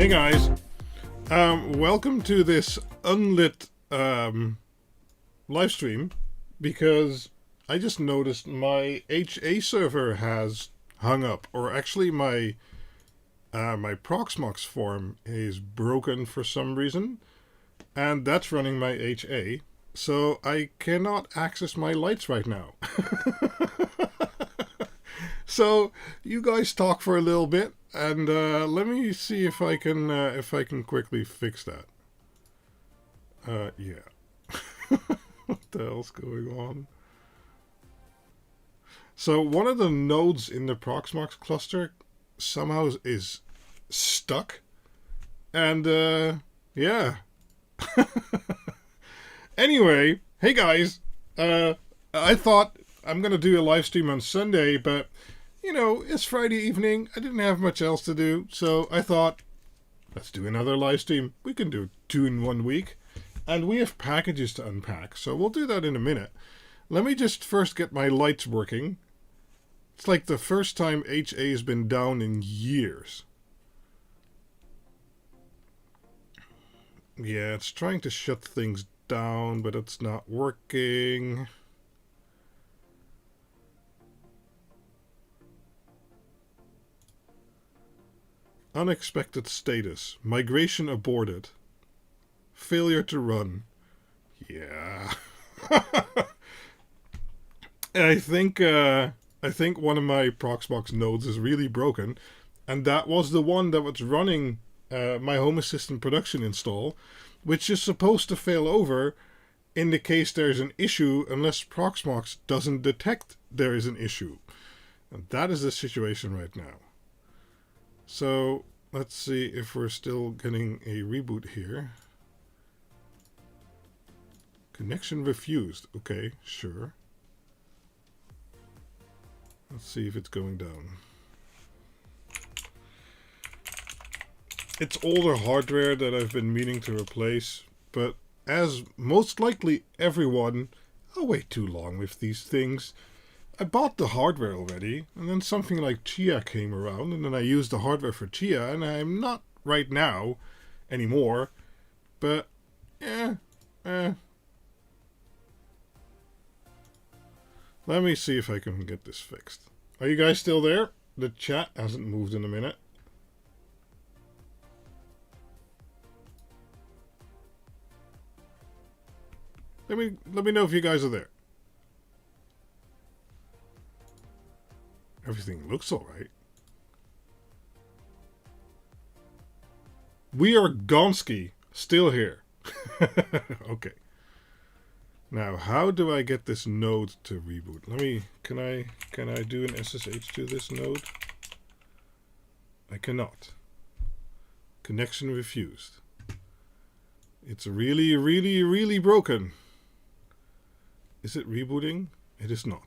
Hey guys, welcome to this unlit live stream because I just noticed my HA server has hung up, or actually my Proxmox form is broken for some reason, and that's running my HA, so I cannot access my lights right now. So you guys talk for a little bit, and let me see if I can quickly fix that. Yeah. What the hell's going on? So one of the nodes in the Proxmox cluster somehow is stuck, and yeah. Anyway, hey guys, I thought I'm gonna do a live stream on Sunday, but you know, it's Friday evening. I didn't have much else to do, so I thought, let's do another live stream. We can do 2 in 1 week. And we have packages to unpack, so we'll do that in a minute. Let me just first get my lights working. It's like the first time HA has been down in years. Yeah, it's trying to shut things down, but it's not working. Unexpected status. Migration aborted. Failure to run. Yeah. I think one of my Proxmox nodes is really broken, and that was the one that was running my Home Assistant production install, which is supposed to fail over in the case there's an issue unless Proxmox doesn't detect there is an issue. And that is the situation right now. So let's see if we're still getting a reboot here. Connection refused. Okay, sure. Let's see if it's going down. It's older hardware that I've been meaning to replace, but as most likely everyone, I wait too long with these things. I bought the hardware already, and then something like Chia came around, and then I used the hardware for Chia, and I'm not right now anymore, but Let me see if I can get this fixed. Are you guys still there? The chat hasn't moved in a minute. Let me know if you guys are there. Everything looks alright. We are Gonski, still here. Okay. Now, how do I get this node to reboot? Can I do an SSH to this node? I cannot. Connection refused. It's really, really, really broken. Is it rebooting? It is not.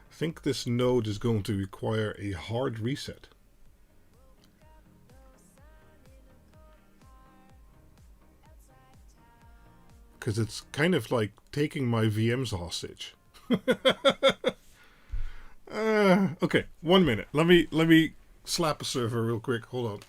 I think this node is going to require a hard reset. Because it's kind of like taking my VMs hostage. Okay, 1 minute. Let me slap a server real quick. Hold on.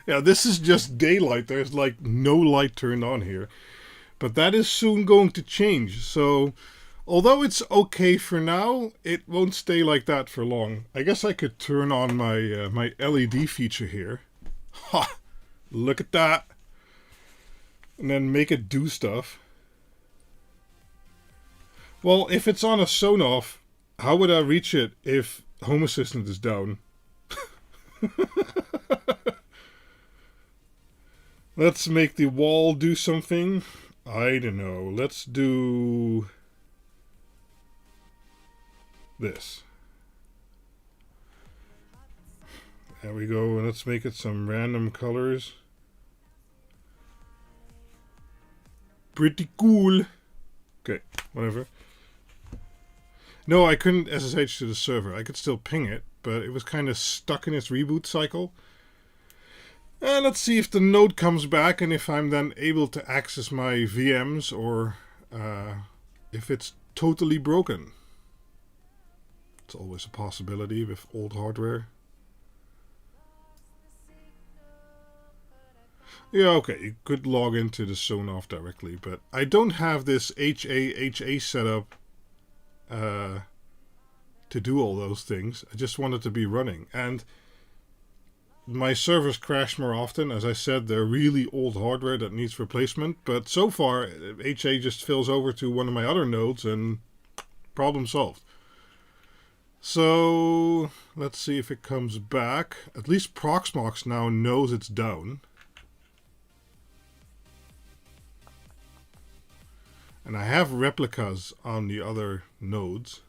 Yeah, this is just daylight. There's like no light turned on here. But that is soon going to change. So, although it's okay for now, it won't stay like that for long. I guess I could turn on my my LED feature here. Ha! Look at that. And then make it do stuff. Well, if it's on a Sonoff, how would I reach it if Home Assistant is down? Let's make the wall do something. I don't know. Let's do this. There we go. Let's make it some random colors. Pretty cool. Okay, whatever. No, I couldn't SSH to the server. I could still ping it, but it was kind of stuck in its reboot cycle. And let's see if the node comes back and if I'm then able to access my VMs or if it's totally broken. It's always a possibility with old hardware. Yeah, okay, you could log into the Sonoff directly, but I don't have this HA setup to do all those things. I just want it to be running. And my servers crash more often. As I said, they're really old hardware that needs replacement. But so far, HA just fills over to one of my other nodes and problem solved. So let's see if it comes back. At least Proxmox now knows it's down. And I have replicas on the other nodes.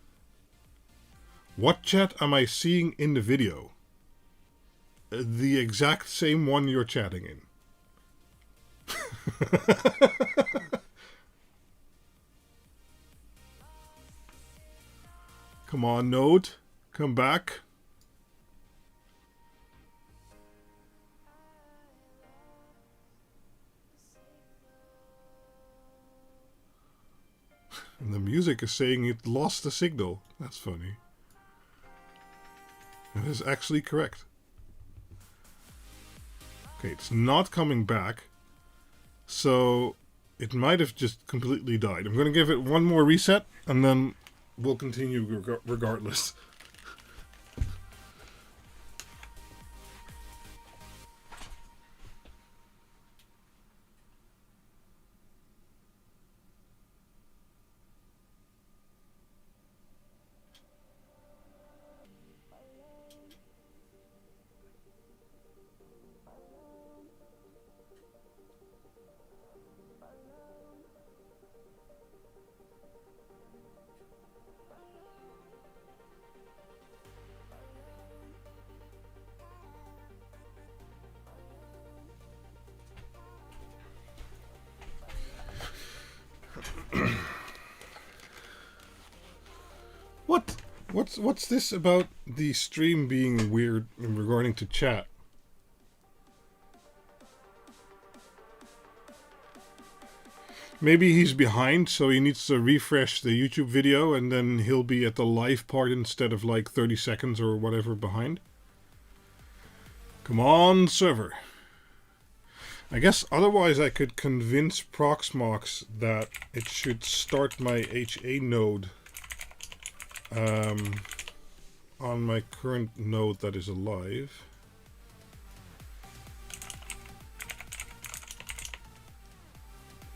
What chat am I seeing in the video? The exact same one you're chatting in. Come on, node. Come back. And the music is saying it lost the signal. That's funny. That is actually correct. Okay, it's not coming back. So it might have just completely died. I'm going to give it one more reset and then we'll continue regardless. What's this about the stream being weird regarding to chat? Maybe he's behind, so he needs to refresh the YouTube video and then he'll be at the live part instead of like 30 seconds or whatever behind. Come on, server. I guess otherwise I could convince Proxmox that it should start my HA node on my current node that is alive.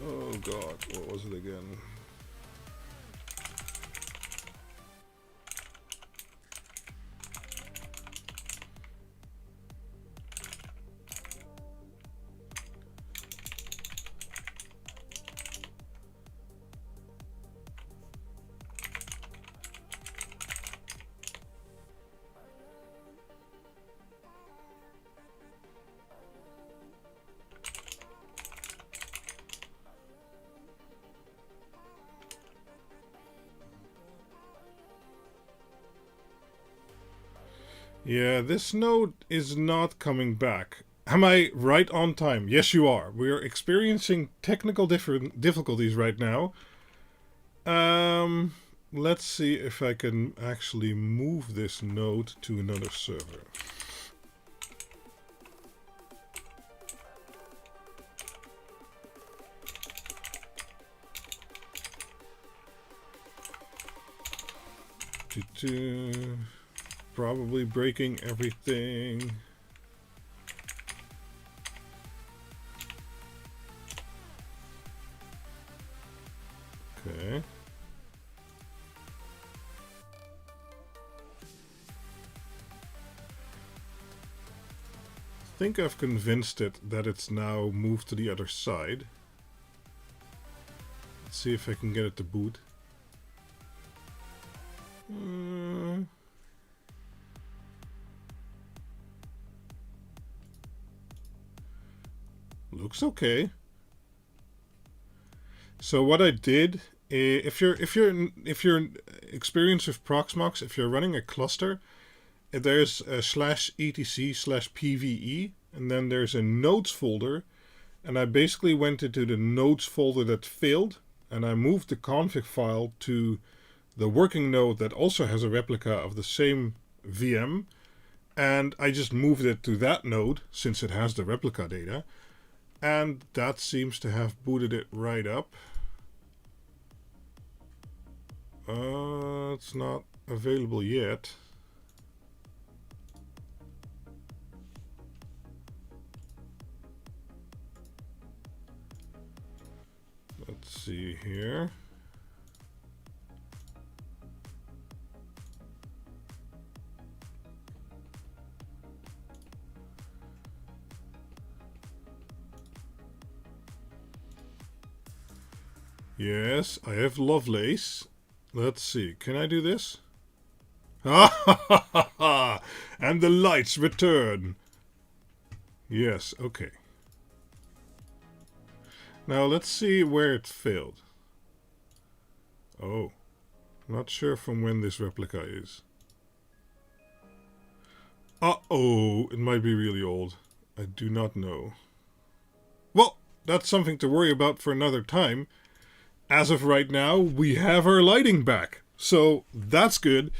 Oh god, what was it again? Yeah, this node is not coming back. Am I right on time? Yes, you are. We are experiencing technical difficulties right now. Let's see if I can actually move this node to another server. Probably breaking everything. Okay. think I've convinced it that it's now moved to the other side. Let's see if I can get it to boot. Looks okay. So what I did, if you're experienced with Proxmox, if you're running a cluster, there's a /etc/PVE, and then there's a nodes folder, and I basically went into the nodes folder that failed, and I moved the config file to the working node that also has a replica of the same VM, and I just moved it to that node since it has the replica data, and that seems to have booted it right up. It's not available yet. Let's see here. Yes, I have Lovelace. Let's see, can I do this? Ha ha ha ha! And the lights return. Yes, okay. Now let's see where it failed. Oh, not sure from when this replica is. Uh-oh, it might be really old. I do not know. Well, that's something to worry about for another time. As of right now, we have our lighting back. So that's good.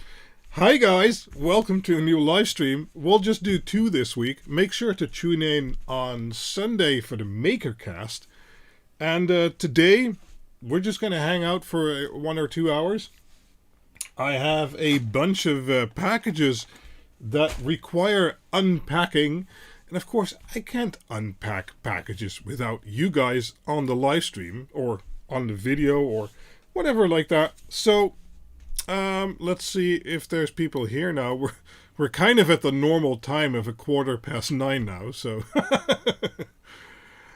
Hi guys, welcome to a new live stream. We'll just do 2 this week. Make sure to tune in on Sunday for the MakerCast. And today, we're just going to hang out for 1 or 2 hours. I have a bunch of packages that require unpacking. And of course, I can't unpack packages without you guys on the live stream or on the video or whatever like that. So let's see if there's people here now. We're kind of at the normal time of 9:15 now, so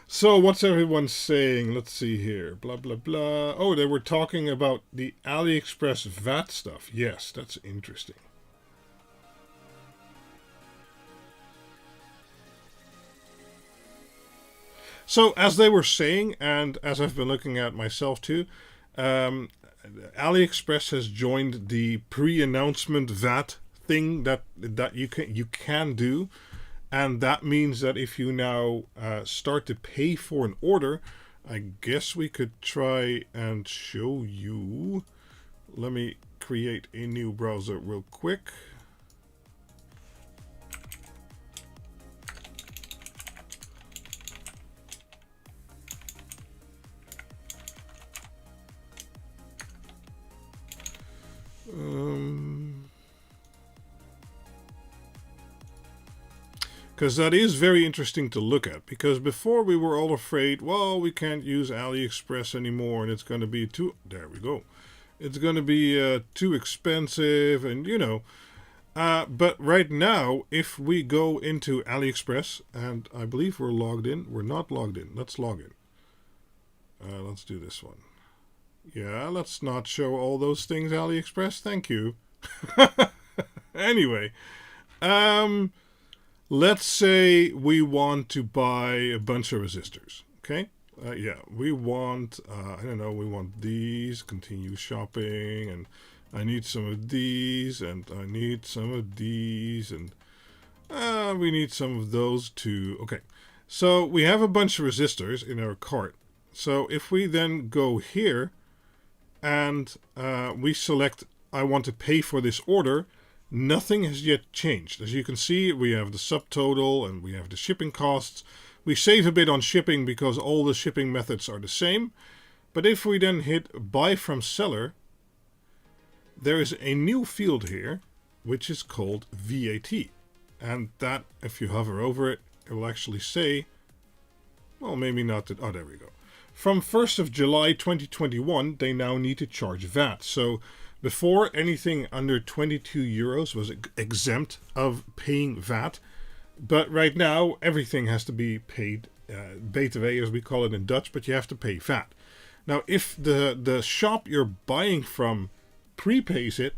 so what's everyone saying? Let's see here. Blah blah blah. Oh, they were talking about the Aliexpress VAT stuff. Yes, that's interesting. So, as they were saying, and as I've been looking at myself too, Aliexpress has joined the pre-announcement VAT thing that you can do, and that means that if you now start to pay for an order, I guess we could try and show you. Let me create a new browser real quick. Because that is very interesting to look at. Because before we were all afraid, well, we can't use AliExpress anymore, and it's going to be too. There we go. It's going to be too expensive, and you know. But right now, if we go into AliExpress, and I believe we're logged in. We're not logged in. Let's log in. Let's do this one. Yeah, let's not show all those things, AliExpress. Thank you. Anyway, let's say we want to buy a bunch of resistors. Okay? Yeah, we want, I don't know, we want these, continue shopping, and I need some of these, and I need some of these, and we need some of those too. Okay, so we have a bunch of resistors in our cart. So if we then go here, and we select I want to pay for this order, nothing has yet changed. As you can see, we have the subtotal and we have the shipping costs. We save a bit on shipping because all the shipping methods are the same. But if we then hit buy from seller, there is a new field here which is called VAT. And that, if you hover over it, it will actually say, well, maybe not that, oh, there we go. From 1st of July 2021, they now need to charge VAT. So before, anything under 22 euros was exempt of paying VAT. But right now, everything has to be paid BTW, as we call it in Dutch, but you have to pay VAT. Now, if the shop you're buying from prepays it,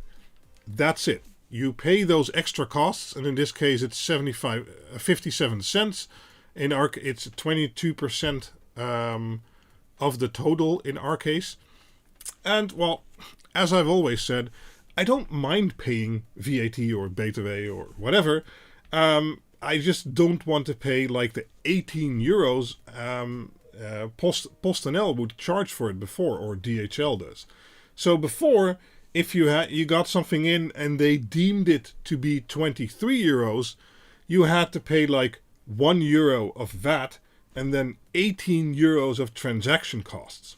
that's it. You pay those extra costs, and in this case, it's 57 cents. In our, it's 22% of the total in our case. And, well, as I've always said, I don't mind paying VAT or BTW or whatever. I just don't want to pay like the 18 euros PostNL would charge for it before, or DHL does. So before, if you got something in and they deemed it to be 23 euros, you had to pay like €1 of VAT and then 18 euros of transaction costs.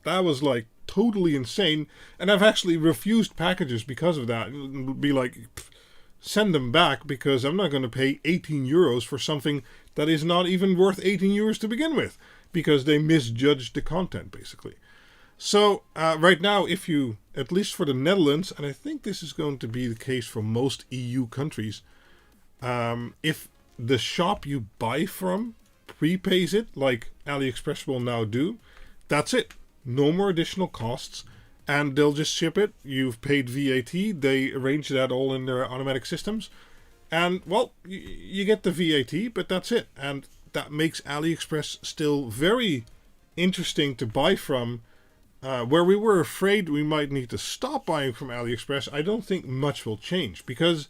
That was like totally insane, and I've actually refused packages because of that. It'll be like, send them back, because I'm not going to pay 18 euros for something that is not even worth 18 euros to begin with, because they misjudged the content, basically. So right now, if you, at least for the Netherlands, and I think this is going to be the case for most EU countries, if the shop you buy from prepays it, like Aliexpress will now do, that's it. No more additional costs, and they'll just ship it. You've paid VAT. They arrange that all in their automatic systems. And, well, you get the VAT, but that's it. And that makes Aliexpress still very interesting to buy from. Where we were afraid we might need to stop buying from Aliexpress, I don't think much will change. Because,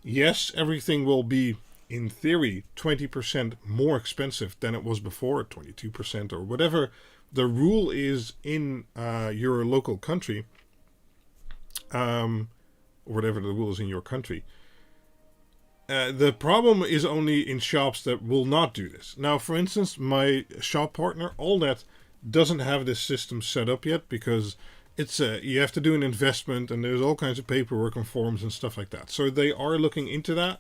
yes, everything will be, in theory, 20% more expensive than it was before, 22% or whatever the rule is in your local country, or whatever the rule is in your country. The problem is only in shops that will not do this. Now, for instance, my shop partner, AllNet, doesn't have this system set up yet, because it's you have to do an investment, and there's all kinds of paperwork and forms and stuff like that. So they are looking into that.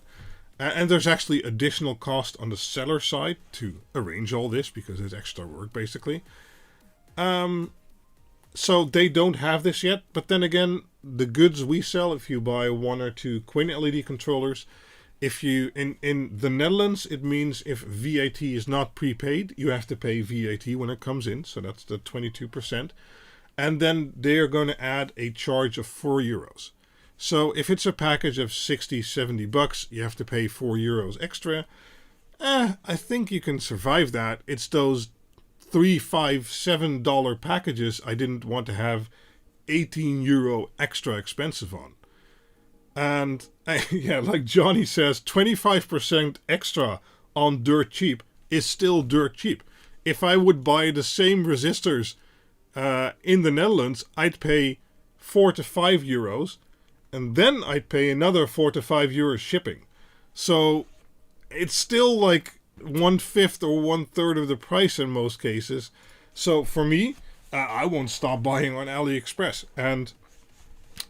And there's actually additional cost on the seller side to arrange all this, because it's extra work, basically. So they don't have this yet, but then again, the goods we sell, if you buy 1 or 2 QuinLED controllers, if you, in the Netherlands, it means if VAT is not prepaid, you have to pay VAT when it comes in, so that's the 22%, and then they're going to add a charge of €4. So if it's a package of 60-70 bucks, you have to pay €4 extra. I think you can survive that. It's those $3, $5, $7 packages I didn't want to have 18 euro extra expensive on. And yeah, like Johnny says, 25% extra on dirt cheap is still dirt cheap. If I would buy the same resistors in the Netherlands, I'd pay 4 to 5 euros, and then I'd pay another 4 to 5 euros shipping. So it's still like 1/5 or 1/3 of the price in most cases. So for me, I won't stop buying on AliExpress. And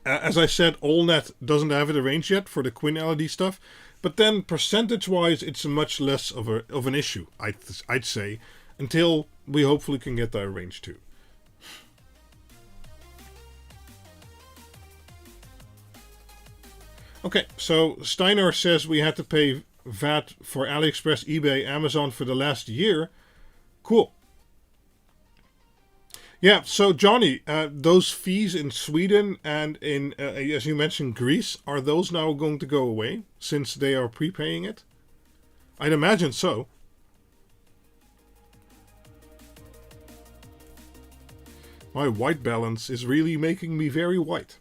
as I said, AllNet doesn't have it arranged yet for the QuinLED stuff. But then percentage-wise, it's much less of an issue, I'd say, until we hopefully can get that arranged too. Okay, so Steiner says we had to pay VAT for AliExpress, eBay, Amazon for the last year. Cool. Yeah, so Johnny, those fees in Sweden and in, as you mentioned, Greece, are those now going to go away since they are prepaying it? I'd imagine so. My white balance is really making me very white.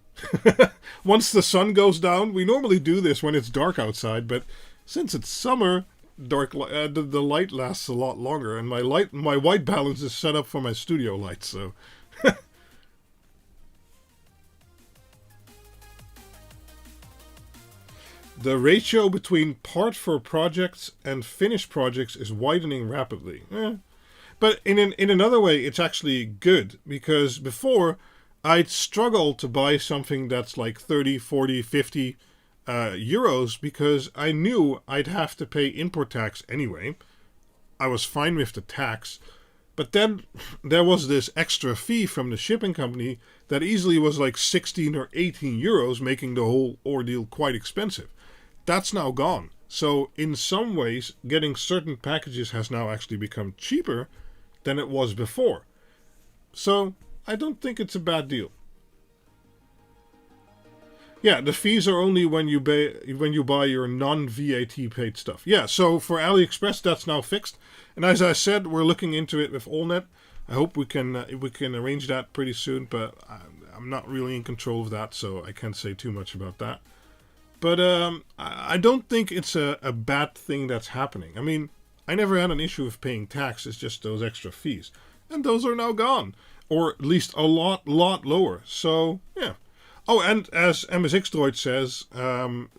Once the sun goes down, we normally do this when it's dark outside, but since it's summer, the light lasts a lot longer, and my white balance is set up for my studio lights, so. The ratio between part for projects and finished projects is widening rapidly. But in another way, it's actually good, because before I'd struggle to buy something that's like 30, 40, 50 euros, because I knew I'd have to pay import tax anyway. I was fine with the tax, but then there was this extra fee from the shipping company that easily was like 16 or 18 euros, making the whole ordeal quite expensive. That's now gone. So in some ways, getting certain packages has now actually become cheaper than it was before. So I don't think it's a bad deal. Yeah, the fees are only when you buy your non-VAT paid stuff. Yeah, so for Aliexpress that's now fixed, and as I said, we're looking into it with AllNet. I hope we can arrange that pretty soon, but I'm not really in control of that, so I can't say too much about that. But I don't think it's a bad thing that's happening. I mean, I never had an issue with paying tax. It's just those extra fees, and those are now gone, or at least a lot lower. So yeah. Oh, and as MSX Droid says,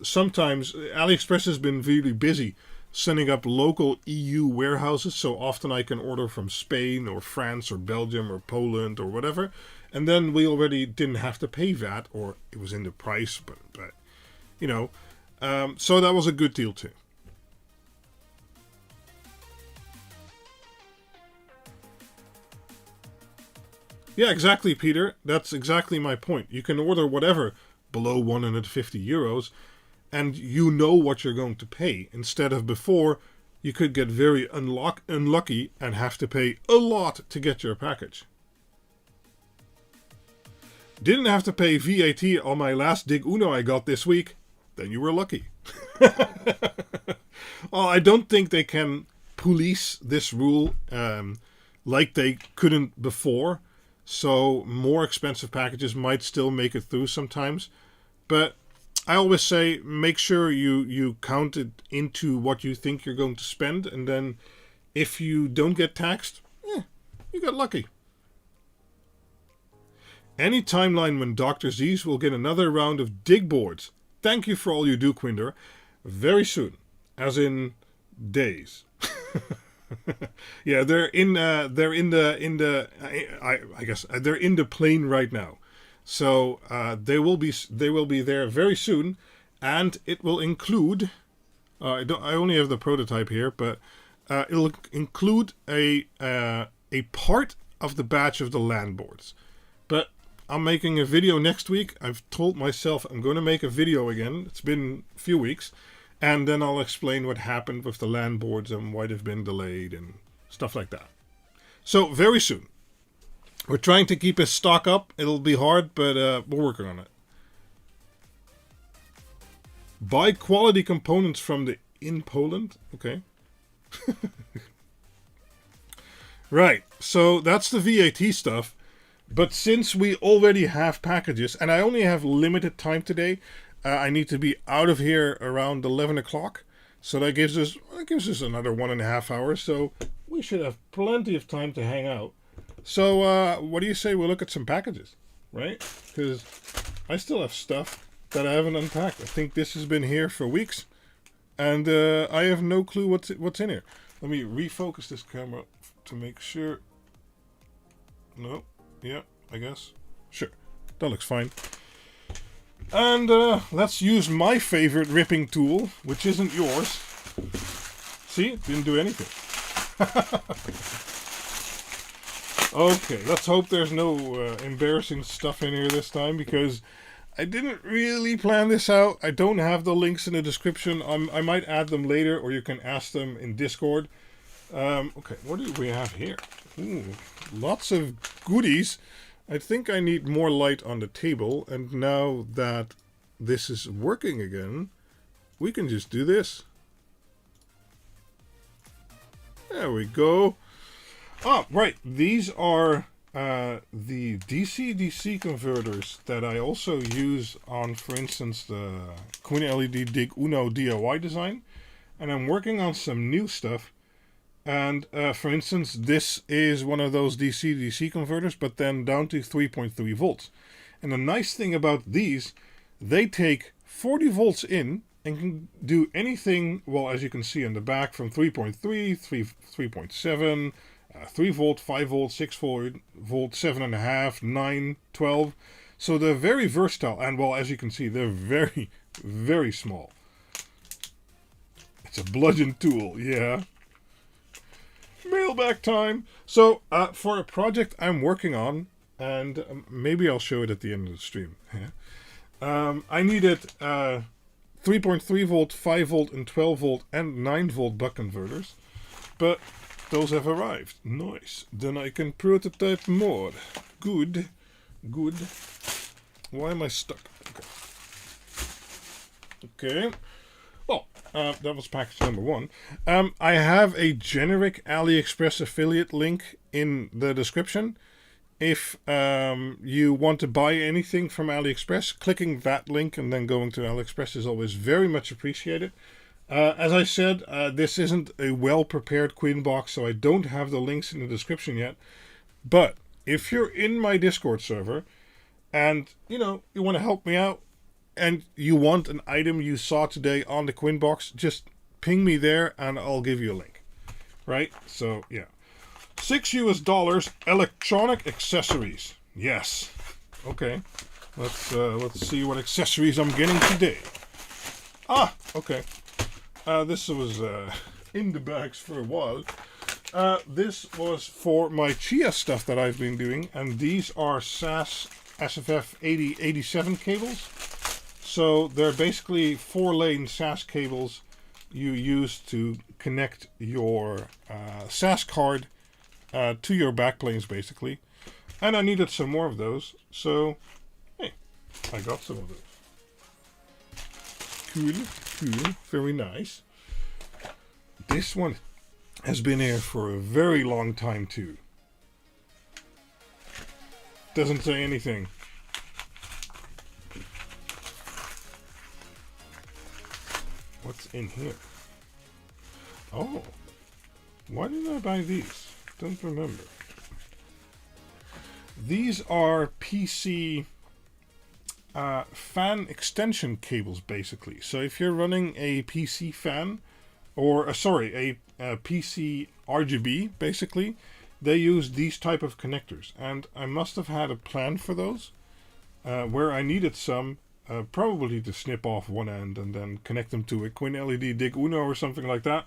sometimes AliExpress has been really busy sending up local EU warehouses, so often I can order from Spain or France or Belgium or Poland or whatever, and then we already didn't have to pay VAT, or it was in the price, but you know, so that was a good deal too. Yeah, exactly, Peter. That's exactly my point. You can order whatever below 150 euros, and you know what you're going to pay. Instead of before, you could get very unlucky and have to pay a lot to get your package. Didn't have to pay VAT on my last Dig-Uno I got this week. Then you were lucky. Well, I don't think they can police this rule like they couldn't before. So more expensive packages might still make it through sometimes. But I always say make sure you count it into what you think you're going to spend. And then if you don't get taxed, you got lucky. Any timeline when Dr. Z's will get another round of dig boards. Thank you for all you do, Quinder. Very soon. As in days. Yeah, they're in the I guess they're in the plane right now, so they will be there very soon, and it will include. I only have the prototype here, but it'll include a part of the batch of the LAN boards. But I'm making a video next week. I've told myself I'm going to make a video again. It's been a few weeks. And then I'll explain what happened with the LAN boards and why they've been delayed and stuff like that. So, very soon. We're trying to keep a stock up. It'll be hard, but we're working on it. Buy quality components from in Poland. Okay. Right. So, that's the VAT stuff. But since we already have packages, and I only have limited time today, I need to be out of here around 11 o'clock. So that gives us another 1.5 hours. So we should have plenty of time to hang out. So what do you say we look at some packages, right? Because I still have stuff that I haven't unpacked. I think this has been here for weeks. And I have no clue what's in here. Let me refocus this camera to make sure. No. Yeah, I guess. Sure. That looks fine. And let's use my favorite ripping tool, which isn't yours. See? Didn't do anything. Okay, let's hope there's no embarrassing stuff in here this time, because I didn't really plan this out. I don't have the links in the description. I might add them later, or you can ask them in Discord. Okay, what do we have here? Ooh, lots of goodies. I think I need more light on the table, and now that this is working again, we can just do this. There we go. Ah, right. These are the DC-DC converters that I also use on, for instance, the QuinLED-Dig-Uno DIY design. And I'm working on some new stuff. And for instance, this is one of those DC-DC converters, but then down to 3.3 volts. And the nice thing about these, they take 40 volts in and can do anything, well, as you can see on the back, from 3.3, 3.7, 3 volt, 5 volt, 6 volt, 7.5, 9, 12. So they're very versatile, and well, as you can see, they're very, very small. It's a bludgeon tool, yeah. Mailback time. So for a project I'm working on, and maybe I'll show it at the end of the stream. I needed 3.3 volt, 5 volt, and 12 volt, and 9 volt buck converters. But those have arrived. Nice. Then I can prototype more. Good. Good. Why am I stuck? Okay. Well, that was package number 1. I have a generic AliExpress affiliate link in the description. If you want to buy anything from AliExpress, clicking that link and then going to AliExpress is always very much appreciated. As I said, this isn't a well-prepared QuinBox, so I don't have the links in the description yet. But if you're in my Discord server and, you know, you want to help me out and you want an item you saw today on the QuinBox, just ping me there and I'll give you a link. Right? So, yeah. $6 electronic accessories. Yes. Okay. Let's see what accessories I'm getting today. Ah, okay. This was in the bags for a while. This was for my Chia stuff that I've been doing, and these are SAS SFF 8087 cables. So they're basically 4-lane SAS cables you use to connect your SAS card to your backplanes, basically. And I needed some more of those, so hey, I got some of those. Cool, cool, very nice. This one has been here for a very long time too. Doesn't say anything. What's in here? Oh, why did I buy these? Don't remember. These are PC fan extension cables, basically. So if you're running a PC fan, or a PC RGB, basically, they use these type of connectors. And I must have had a plan for those, where I needed some, probably to snip off one end and then connect them to a QuinLED-Dig-Uno or something like that.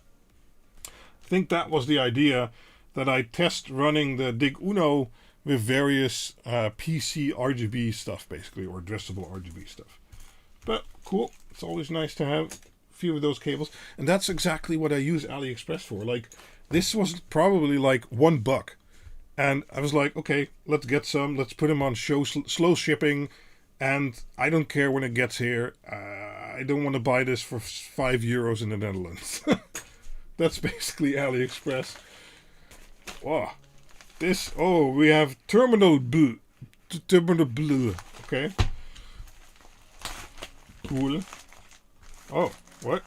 I think that was the idea, that I test running the Dig-Uno with various PC RGB stuff, basically, or addressable RGB stuff. But cool, it's always nice to have a few of those cables, and that's exactly what I use AliExpress for. Like, this was probably like $1, and I was like, okay, let's get some, let's put them on slow shipping, and I don't care when it gets here. I don't want to buy this for €5 in the Netherlands. That's basically AliExpress. Wow. This, oh, we have Terminal Blue. Okay. Cool. Oh, what?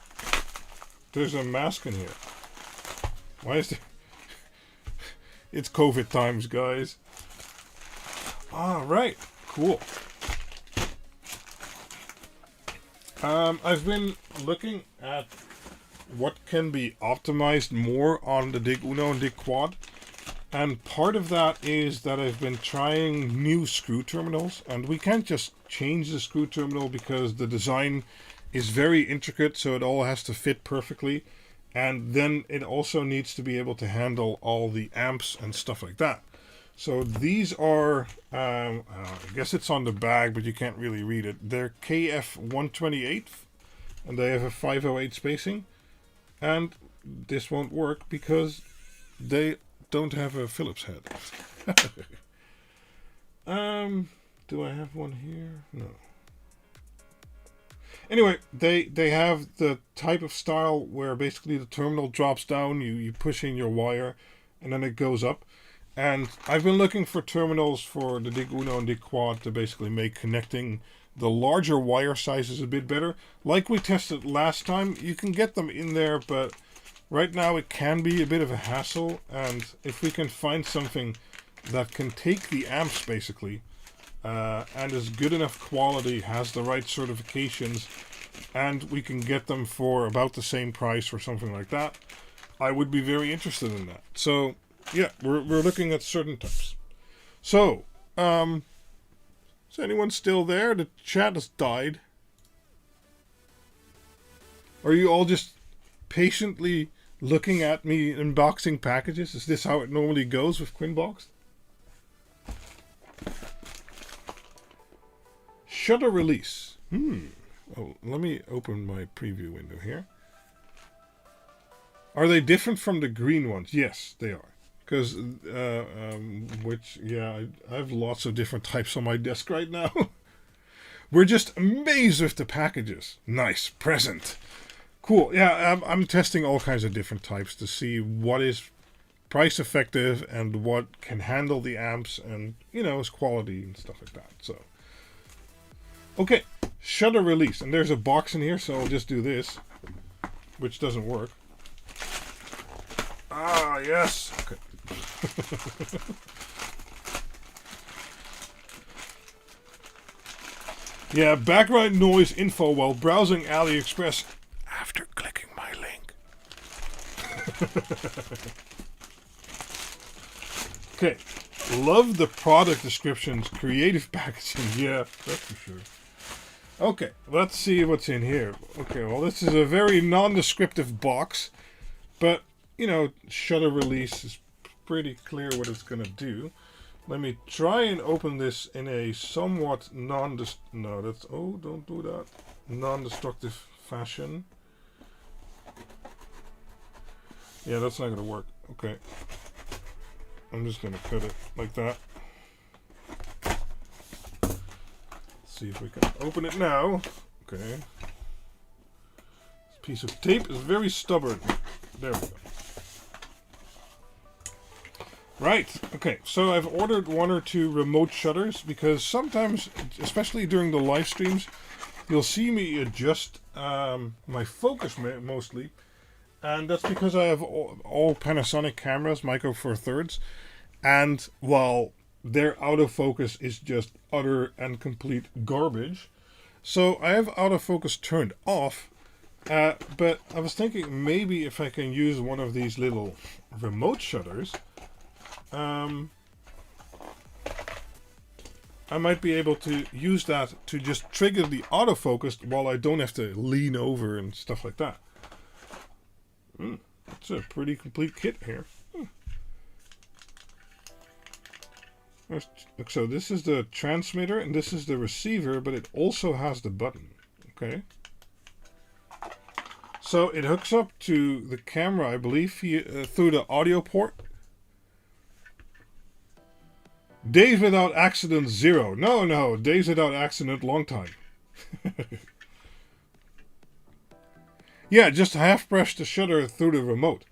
There's a mask in here. Why is there? It's COVID times, guys. Alright, cool. I've been looking at what can be optimized more on the Dig-Uno and Dig-Quad. And part of that is that I've been trying new screw terminals, and we can't just change the screw terminal because the design is very intricate, so it all has to fit perfectly. And then it also needs to be able to handle all the amps and stuff like that. So these are, I guess it's on the bag, but you can't really read it. They're KF128, and they have a 508 spacing. And this won't work because they don't have a Phillips head. Do I have one here? No. Anyway, they have the type of style where basically the terminal drops down, you push in your wire, and then it goes up. And I've been looking for terminals for the Dig-Uno and Dig-Quad to basically make connecting the larger wire sizes a bit better. Like we tested last time, you can get them in there, but right now it can be a bit of a hassle. And if we can find something that can take the amps basically, and is good enough quality, has the right certifications, and we can get them for about the same price or something like that, I would be very interested in that. So yeah, we're looking at certain types. So, is anyone still there? The chat has died. Are you all just patiently looking at me unboxing packages? Is this how it normally goes with QuinBoxed? Shutter release. Oh, let me open my preview window here. Are they different from the green ones? Yes, they are. Because, I have lots of different types on my desk right now. We're just amazed with the packages. Nice present. Cool. Yeah, I'm testing all kinds of different types to see what is price effective and what can handle the amps and, its quality and stuff like that. So, okay, shutter release. And there's a box in here, so I'll just do this, which doesn't work. Ah, yes. Okay. Yeah, background noise info while browsing Aliexpress after clicking my link. Okay, love the product descriptions, creative packaging. Yeah, that's for sure. Okay, let's see what's in here. Okay, well, this is a very non-descriptive box, but, shutter release is pretty clear what it's going to do. Let me try and open this in a somewhat don't do that. Non-destructive fashion. Yeah, that's not going to work. Okay. I'm just going to cut it like that. Let's see if we can open it now. Okay. This piece of tape is very stubborn. There we go. Right, okay, so I've ordered 1 or 2 remote shutters because sometimes, especially during the live streams, you'll see me adjust my focus mostly, and that's because I have all Panasonic cameras, Micro Four Thirds, and while their autofocus is just utter and complete garbage, so I have autofocus turned off, but I was thinking maybe if I can use one of these little remote shutters, I might be able to use that to just trigger the autofocus while I don't have to lean over and stuff like that. It's a pretty complete kit here. So this is the transmitter and this is the receiver, but it also has the button. Okay. So it hooks up to the camera, I believe, through the audio port. Days without accident 0. No, days without accident long time. Yeah, just half press the shutter through the remote.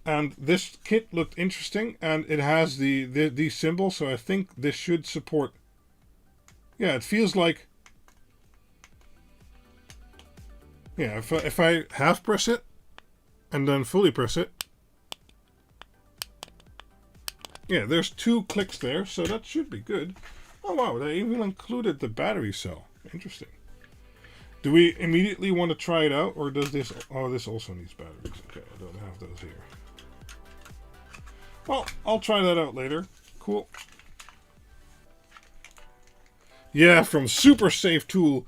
And this kit looked interesting, and it has these symbols, so I think this should support. Yeah, it feels like. Yeah, if I half press it, and then fully press it. Yeah, there's 2 clicks there, so that should be good. Oh wow, they even included the battery cell. Interesting. Do we immediately want to try it out, or does this... Oh, this also needs batteries. Okay, I don't have those here. Well, I'll try that out later. Cool. Yeah, from super safe tool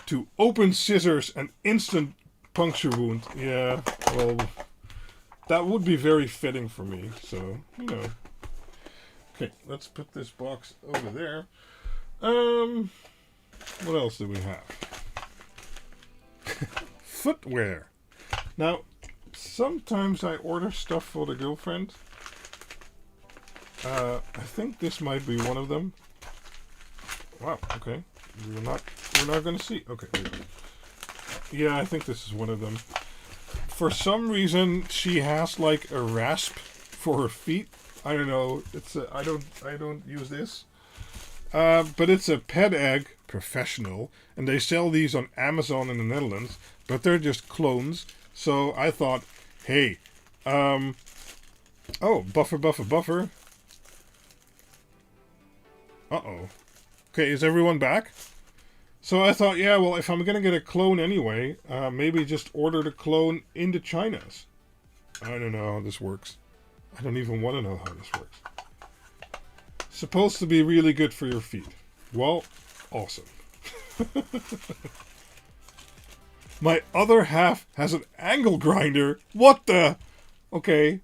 to open scissors and instant puncture wound. Yeah, well, that would be very fitting for me, so, Okay, let's put this box over there. What else do we have? Footwear. Now, sometimes I order stuff for the girlfriend. I think this might be one of them. Wow, okay. We're not gonna see. Okay. Yeah, I think this is one of them. For some reason, she has like a rasp for her feet. I don't know. I don't use this. But it's a pet egg professional, and they sell these on Amazon in the Netherlands, but they're just clones. So I thought, hey, oh, buffer. Uh-oh. Okay, is everyone back? So I thought, yeah, well, if I'm gonna get a clone anyway, maybe just order the clone into China's. I don't know how this works. I don't even want to know how this works. Supposed to be really good for your feet. Well, awesome. My other half has an angle grinder. What the? Okay.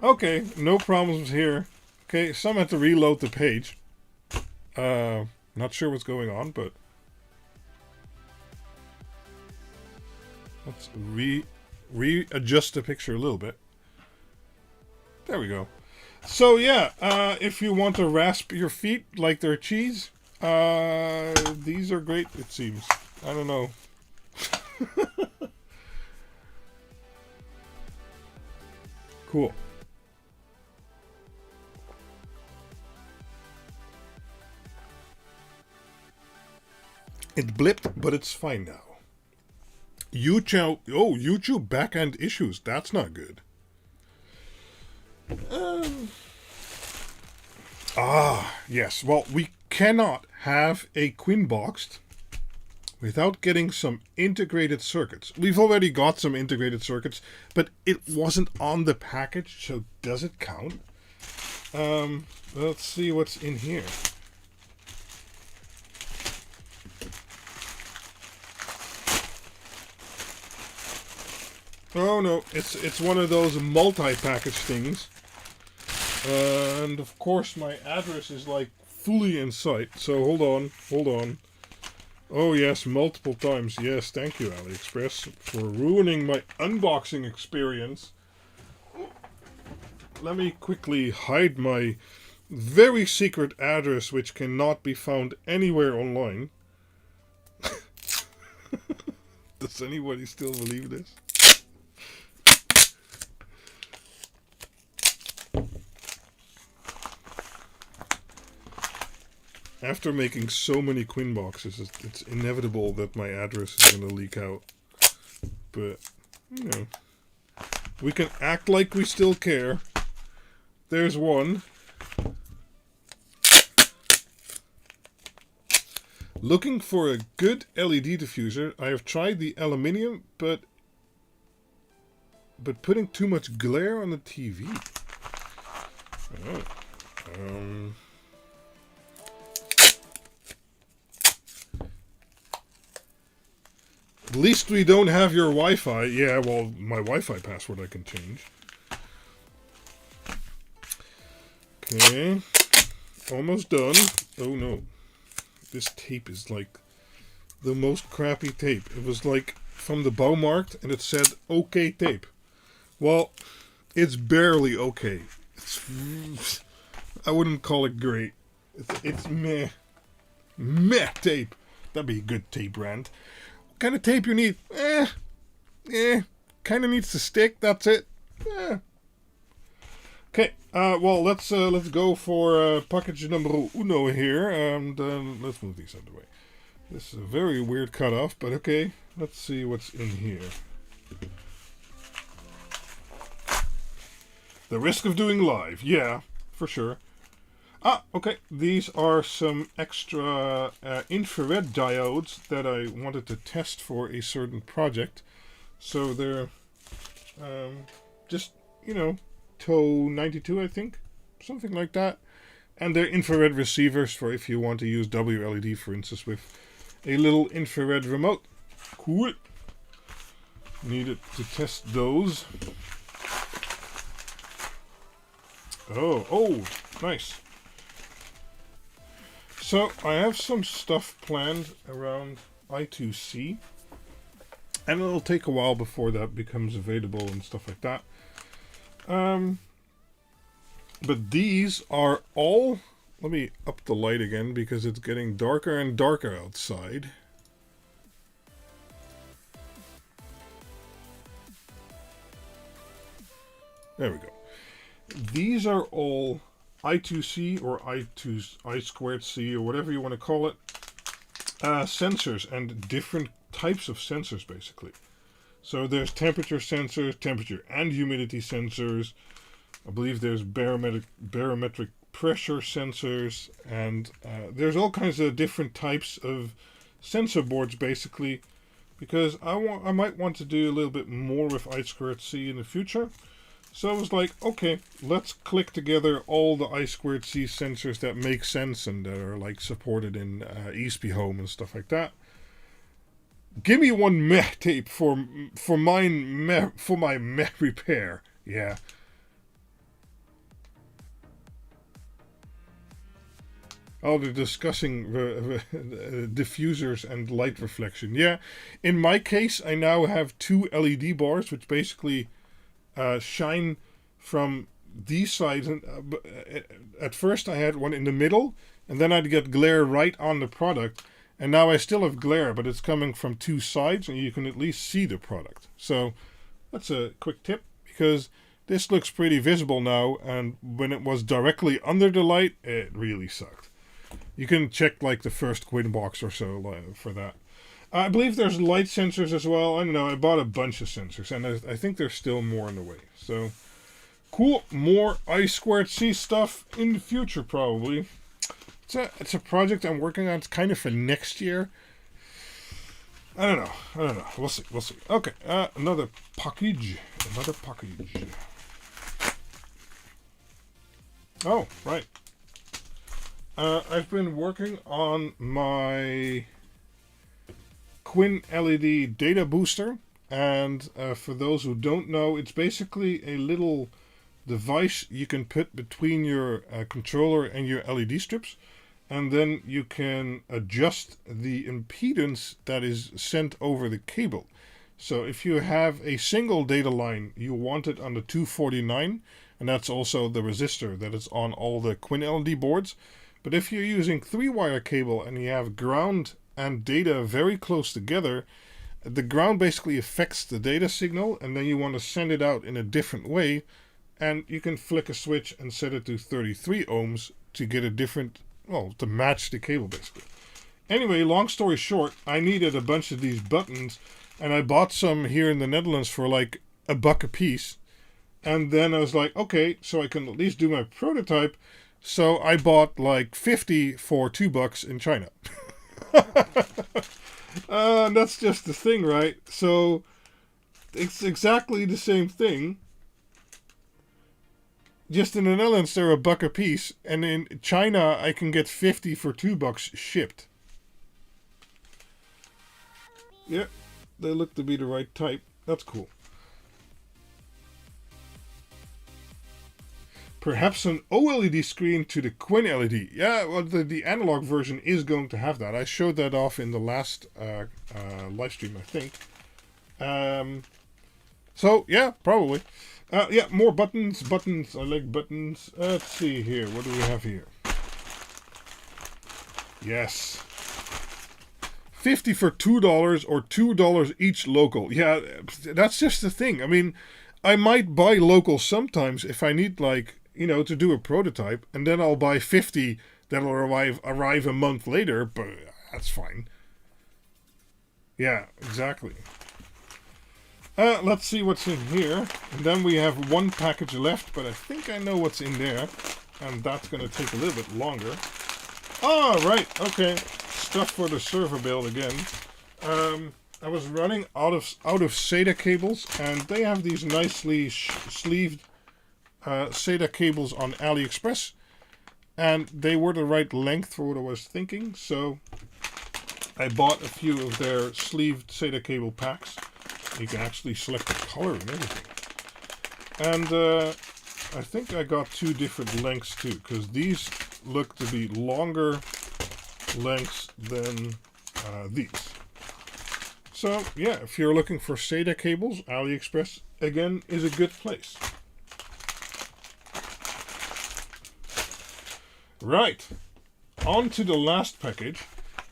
Okay, no problems here. Okay, some had to reload the page. Not sure what's going on, but... Let's readjust the picture a little bit. There we go. So yeah, if you want to rasp your feet like they're cheese, these are great, it seems. I don't know. Cool. It blipped, but it's fine now. YouTube backend issues. That's not good. Yes. Well, we cannot have a QuinBoxed without getting some integrated circuits. We've already got some integrated circuits, but it wasn't on the package, so does it count? Let's see what's in here. Oh no, it's one of those multi-package things. And of course my address is like fully in sight, so hold on. Oh yes, multiple times. Yes, thank you Aliexpress for ruining my unboxing experience. Let me quickly hide my very secret address which cannot be found anywhere online. Does anybody still believe this? After making so many QuinBoxes, it's inevitable that my address is going to leak out. But, you know, we can act like we still care. There's one. Looking for a good LED diffuser. I have tried the aluminium, but putting too much glare on the TV. Oh. At least we don't have your Wi-Fi. Yeah, well, my Wi-Fi password I can change. Okay. Almost done. Oh no. This tape is like the most crappy tape. It was like from the Baumarkt and it said okay tape. Well, it's barely okay. I wouldn't call it great. It's meh. Meh tape. That'd be a good tape brand. What kind of tape you need? Kind of needs to stick. That's it. Okay. Well, let's go for package number uno here, and let's move these out of the way. This is a very weird cutoff, but okay. Let's see what's in here. The risk of doing live, yeah, for sure. Okay. These are some extra infrared diodes that I wanted to test for a certain project. So they're just, you know, TOW 92, I think. Something like that. And they're infrared receivers for if you want to use WLED, for instance, with a little infrared remote. Cool. Needed to test those. Oh, nice. So, I have some stuff planned around I2C, and it'll take a while before that becomes available and stuff like that. But these are all... Let me up the light again, because it's getting darker and darker outside. There we go. These are all I2C or I2C or whatever you want to call it, sensors, and different types of sensors basically. So there's temperature sensors, temperature and humidity sensors. I believe there's barometric pressure sensors, and there's all kinds of different types of sensor boards basically, because I might want to do a little bit more with I2C in the future. So I was like, okay, let's click together all the I2C sensors that make sense and that are like supported in ESP Home and stuff like that. Give me one meh tape for my meh repair. Yeah. Oh, they're discussing diffusers and light reflection. Yeah, in my case, I now have two LED bars, which basically shine from these sides. And at first, I had one in the middle, and then I'd get glare right on the product. And now I still have glare, but it's coming from two sides, and you can at least see the product. So that's a quick tip, because this looks pretty visible now, and when it was directly under the light, it really sucked. You can check like the first QuinBoxed or so for that. I believe there's light sensors as well. I don't know, I bought a bunch of sensors, and I think there's still more on the way. So, cool, more I2C stuff in the future probably. It's a project I'm working on. It's kind of for next year. I don't know. We'll see. Okay, another package. Oh, right. I've been working on my QuinLED data booster, and for those who don't know, it's basically a little device you can put between your controller and your LED strips, and then you can adjust the impedance that is sent over the cable. So if you have a single data line, you want it on the 249, and that's also the resistor that is on all the QuinLED boards. But if you're using 3-wire cable and you have ground and data very close together, the ground basically affects the data signal, and then you want to send it out in a different way, and you can flick a switch and set it to 33 ohms to get a different, well, to match the cable basically. Anyway, long story short, I needed a bunch of these buttons, and I bought some here in the Netherlands for like $1 a piece. And then I was like, okay, so I can at least do my prototype. So I bought like 50 for $2 in China. That's just the thing, right? So it's exactly the same thing. Just in the Netherlands, they're $1 a piece. And in China, I can get 50 for $2 shipped. Yeah, they look to be the right type. That's cool. Perhaps an OLED screen to the QuinLED. Yeah, well, the analog version is going to have that. I showed that off in the last live stream, I think. So, yeah, probably. Yeah, more buttons. I like buttons. Let's see here. What do we have here? Yes. 50 for $2 or $2 each local. Yeah, that's just the thing. I mean, I might buy local sometimes if I need, like, you know, to do a prototype, and then I'll buy 50 that'll arrive a month later, but that's fine. Yeah, exactly. Let's see what's in here. And then we have one package left, but I think I know what's in there, and that's going to take a little bit longer. Oh, right, okay. Stuff for the server build again. I was running out of SATA cables, and they have these nicely sleeved SATA cables on Aliexpress, and they were the right length for what I was thinking, so I bought a few of their sleeved SATA cable packs. You can actually select the color and everything. And I think I got 2 different lengths too, because these look to be longer lengths than these. So yeah, if you're looking for SATA cables, Aliexpress again is a good place. Right, on to the last package,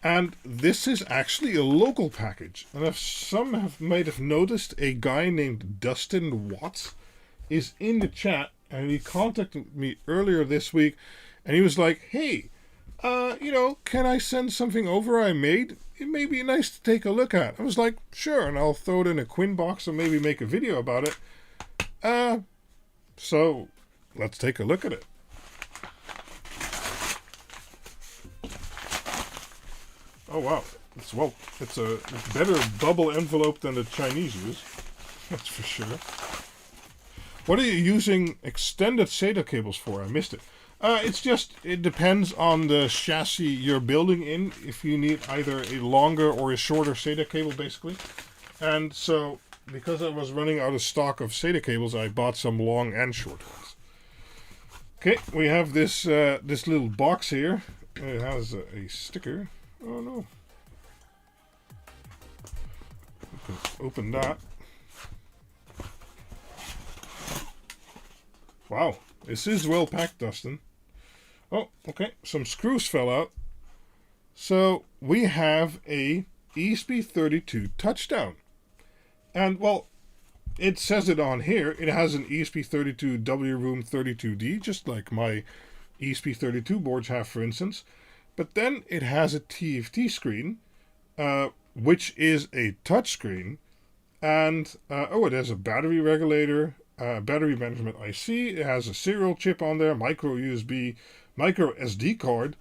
and this is actually a local package. And if some might have noticed, a guy named Dustin Watts is in the chat, and he contacted me earlier this week, and he was like, hey, you know, can I send something over I made? It may be nice to take a look at. I was like, sure, and I'll throw it in a QuinBoxed and maybe make a video about it. So let's take a look at it. Oh wow, it's a better bubble envelope than the Chinese use. That's for sure. What are you using extended SATA cables for? I missed it. It depends on the chassis you're building in, if you need either a longer or a shorter SATA cable, basically. And so, because I was running out of stock of SATA cables, I bought some long and short ones. Okay, we have this little box here. It has a sticker. Oh no. Open that. Wow, this is well packed, Dustin. Oh, okay, some screws fell out. So we have a ESP32 Touchdown. And, well, it says it on here. It has an ESP32 W Room 32D, just like my ESP32 boards have, for instance. But then it has a TFT screen, which is a touchscreen. And, it has a battery regulator, battery management IC. It has a serial chip on there, micro USB, micro SD card,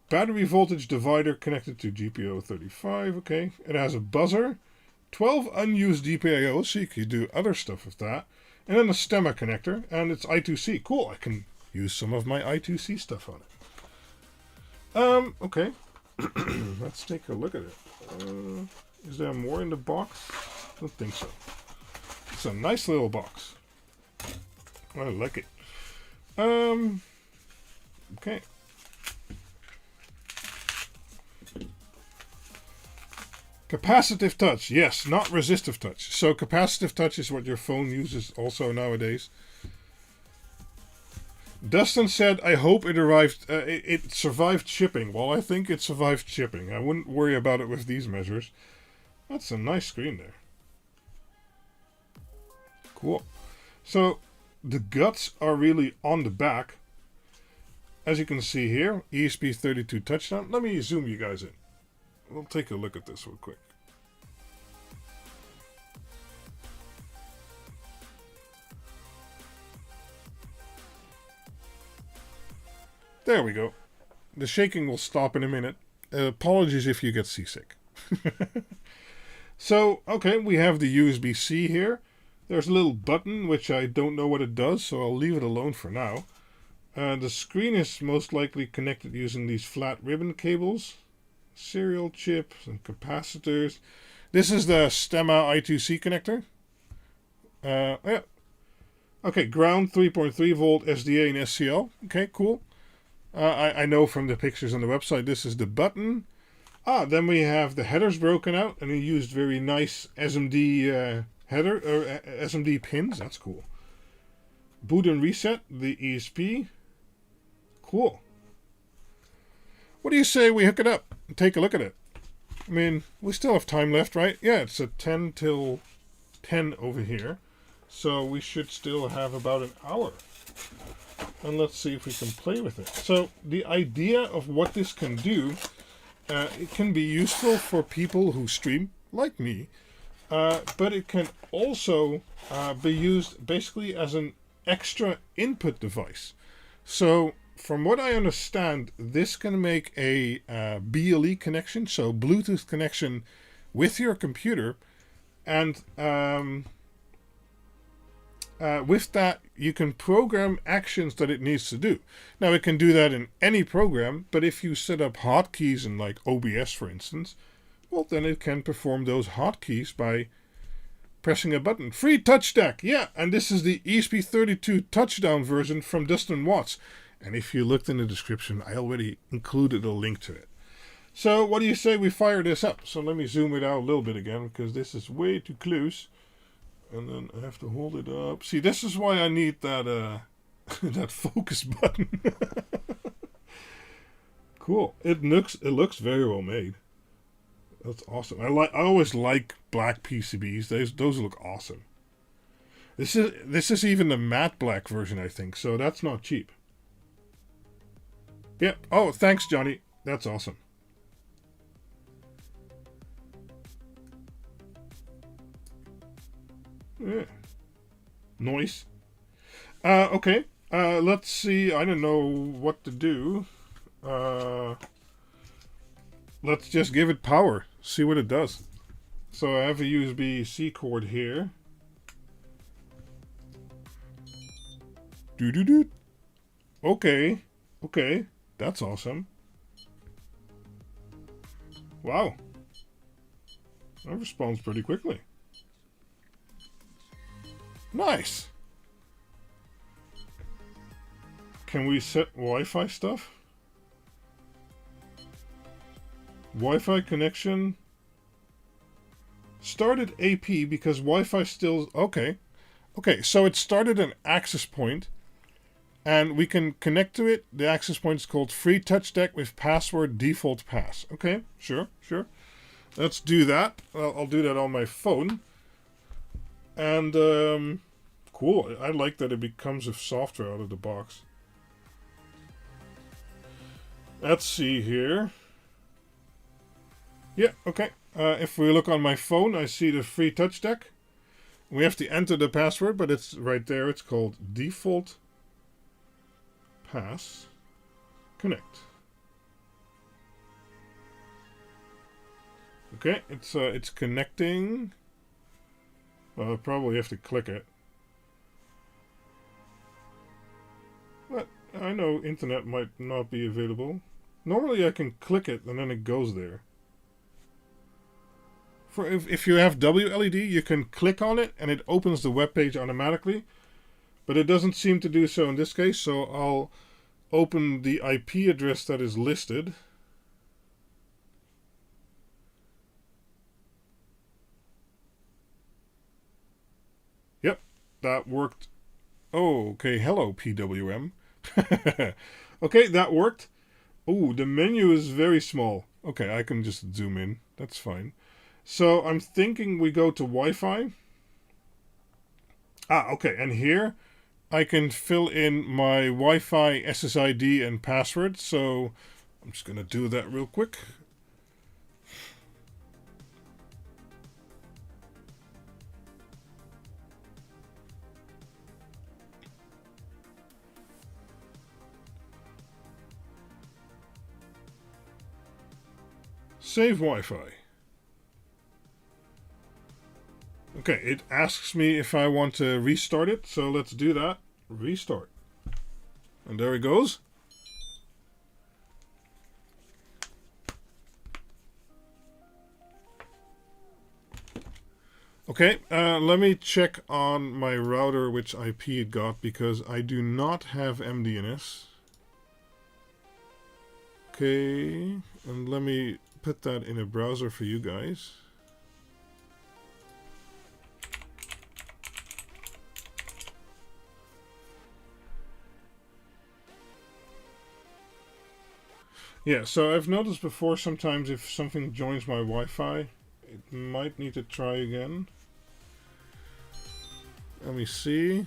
battery voltage divider connected to GPIO 35. Okay. It has a buzzer, 12 unused DPIO, so you could do other stuff with that. And then a stemma connector, and it's I2C. Cool, I can use some of my I2C stuff on it. Okay. Let's take a look at it. Is there more in the box? I don't think so. It's a nice little box. I like it. Okay. Capacitive touch. Yes, not resistive touch. So capacitive touch is what your phone uses also nowadays. Dustin said, I hope it arrived, it survived shipping. Well, I think it survived shipping. I wouldn't worry about it with these measures. That's a nice screen there. Cool. So the guts are really on the back. As you can see here, ESP32 Touchdown. Let me zoom you guys in. We'll take a look at this real quick. There we go. The shaking will stop in a minute. Apologies if you get seasick. So, okay, we have the USB-C here. There's a little button, which I don't know what it does, so I'll leave it alone for now. The screen is most likely connected using these flat ribbon cables. Serial chips and capacitors. This is the stemma I2C connector. Yeah. Okay, ground 3.3 volt SDA and SCL. Okay, cool. I know from the pictures on the website this is the button. Then we have the headers broken out, and we used very nice SMD header or SMD pins. That's cool. Boot and reset the ESP. Cool. What do you say we hook it up and take a look at it? I mean, we still have time left, right? Yeah, it's at 10 till 10 over here. So we should still have about an hour. And let's see if we can play with it. So the idea of what this can do, it can be useful for people who stream, like me. But it can also be used basically as an extra input device. So from what I understand, this can make a BLE connection, so Bluetooth connection with your computer, and with that you can program actions that it needs to do. Now it can do that in any program, but if you set up hotkeys in like OBS, for instance, well, then it can perform those hotkeys by pressing a button. Free touch deck, yeah, and this is the ESP32 Touchdown version from Dustin Watts. And if you looked in the description, I already included a link to it. So what do you say we fire this up? So let me zoom it out a little bit again, because this is way too close. And then I have to hold it up. See, this is why I need that that focus button. Cool. It looks very well made. That's awesome. I always like black PCBs. Those look awesome. This is even the matte black version, I think. So that's not cheap. Yep. Yeah. Oh, thanks, Johnny. That's awesome. Yeah. Nice. Okay. Let's see. I don't know what to do. Let's just give it power. See what it does. So I have a USB-C cord here. Doo-doo-doo. Okay. Okay. That's awesome. Wow. That responds pretty quickly. Nice. Can we set Wi-Fi stuff? Wi-Fi connection. Started AP because Wi-Fi still... Okay. Okay, so it started an access point. And we can connect to it. The access point is called free touch deck with password default pass. Okay, sure. Let's do that. I'll do that on my phone. And, cool. I like that it comes with software out of the box. Let's see here. Yeah, okay. If we look on my phone, I see the free touch deck. We have to enter the password, but it's right there. It's called default pass connect. Okay, it's connecting. Well, I probably have to click it. But I know internet might not be available. Normally I can click it and then it goes there. For if you have WLED, you can click on it and it opens the web page automatically. But it doesn't seem to do so in this case, so I'll open the IP address that is listed. Yep, that worked. Oh, okay, hello PWM. Okay, that worked. Oh, the menu is very small. Okay, I can just zoom in. That's fine. So I'm thinking we go to Wi-Fi. Ah, okay, and here I can fill in my Wi-Fi SSID and password. So I'm just going to do that real quick. Save Wi-Fi. Okay, it asks me if I want to restart it, so let's do that. Restart. And there it goes. Okay, let me check on my router which IP it got, because I do not have MDNS. Okay, and let me put that in a browser for you guys. Yeah, so I've noticed before sometimes if something joins my Wi-Fi, it might need to try again. Let me see.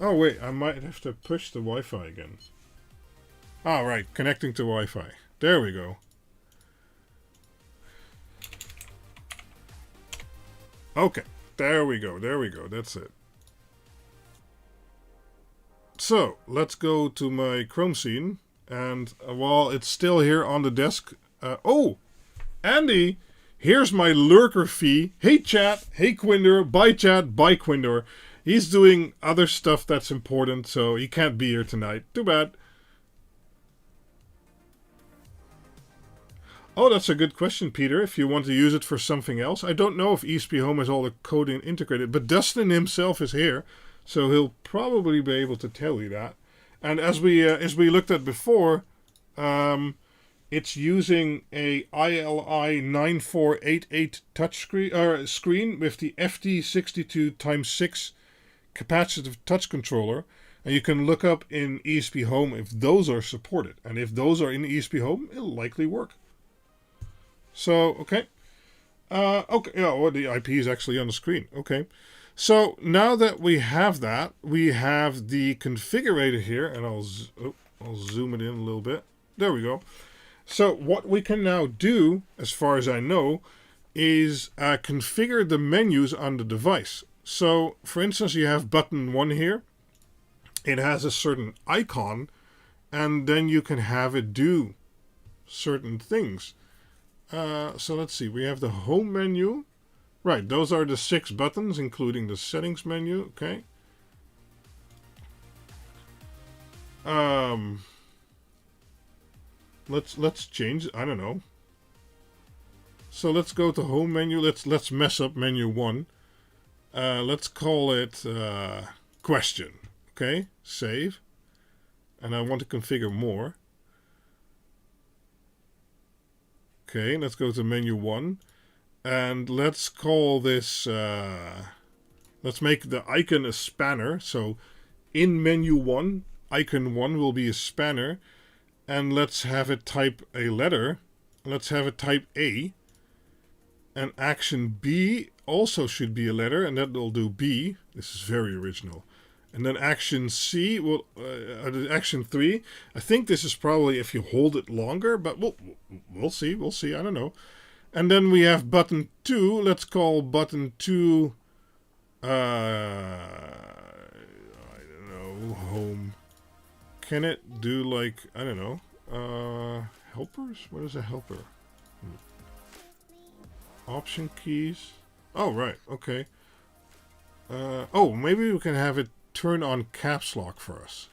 Oh wait, I might have to push the Wi-Fi again. Ah, right, connecting to Wi-Fi. There we go. Okay, there we go, that's it. So, let's go to my Chrome scene, and while it's still here on the desk... oh! Andy! Here's my lurker fee. Hey chat, hey Quinder, bye chat, bye Quinder. He's doing other stuff that's important, so he can't be here tonight. Too bad. Oh, that's a good question, Peter, if you want to use it for something else. I don't know if ESP Home has all the code integrated, but Dustin himself is here, so he'll probably be able to tell you that. And as we looked at before, it's using a ILI9488 touch screen with the FT62x6 capacitive touch controller. And you can look up in ESP Home if those are supported. And if those are in ESP Home, it'll likely work. So, okay. Okay, yeah, well, the IP is actually on the screen. Okay. So, now that we have that, we have the configurator here. And I'll zoom it in a little bit. There we go. So, what we can now do, as far as I know, is configure the menus on the device. So, for instance, you have button 1 here. It has a certain icon, and then you can have it do certain things. So let's see, we have the home menu. Right, those are the 6 buttons, including the settings menu, okay. Let's change, I don't know. So let's go to home menu, let's mess up menu 1. Let's call it question. Okay, save. And I want to configure more. Okay, let's go to menu 1. And let's call this, let's make the icon a spanner. So in menu 1, icon 1 will be a spanner. And let's have it type a letter. Let's have it type A. And action B also should be a letter, and that will do B. This is very original. And then action C will, action 3. I think this is probably if you hold it longer, but we'll see. We'll see. I don't know. And then we have button 2. Let's call button 2, I don't know, home. Can it do like, I don't know, helpers? What is a helper? Option keys. Oh, right. Okay. Oh, maybe we can have it turn on caps lock for us.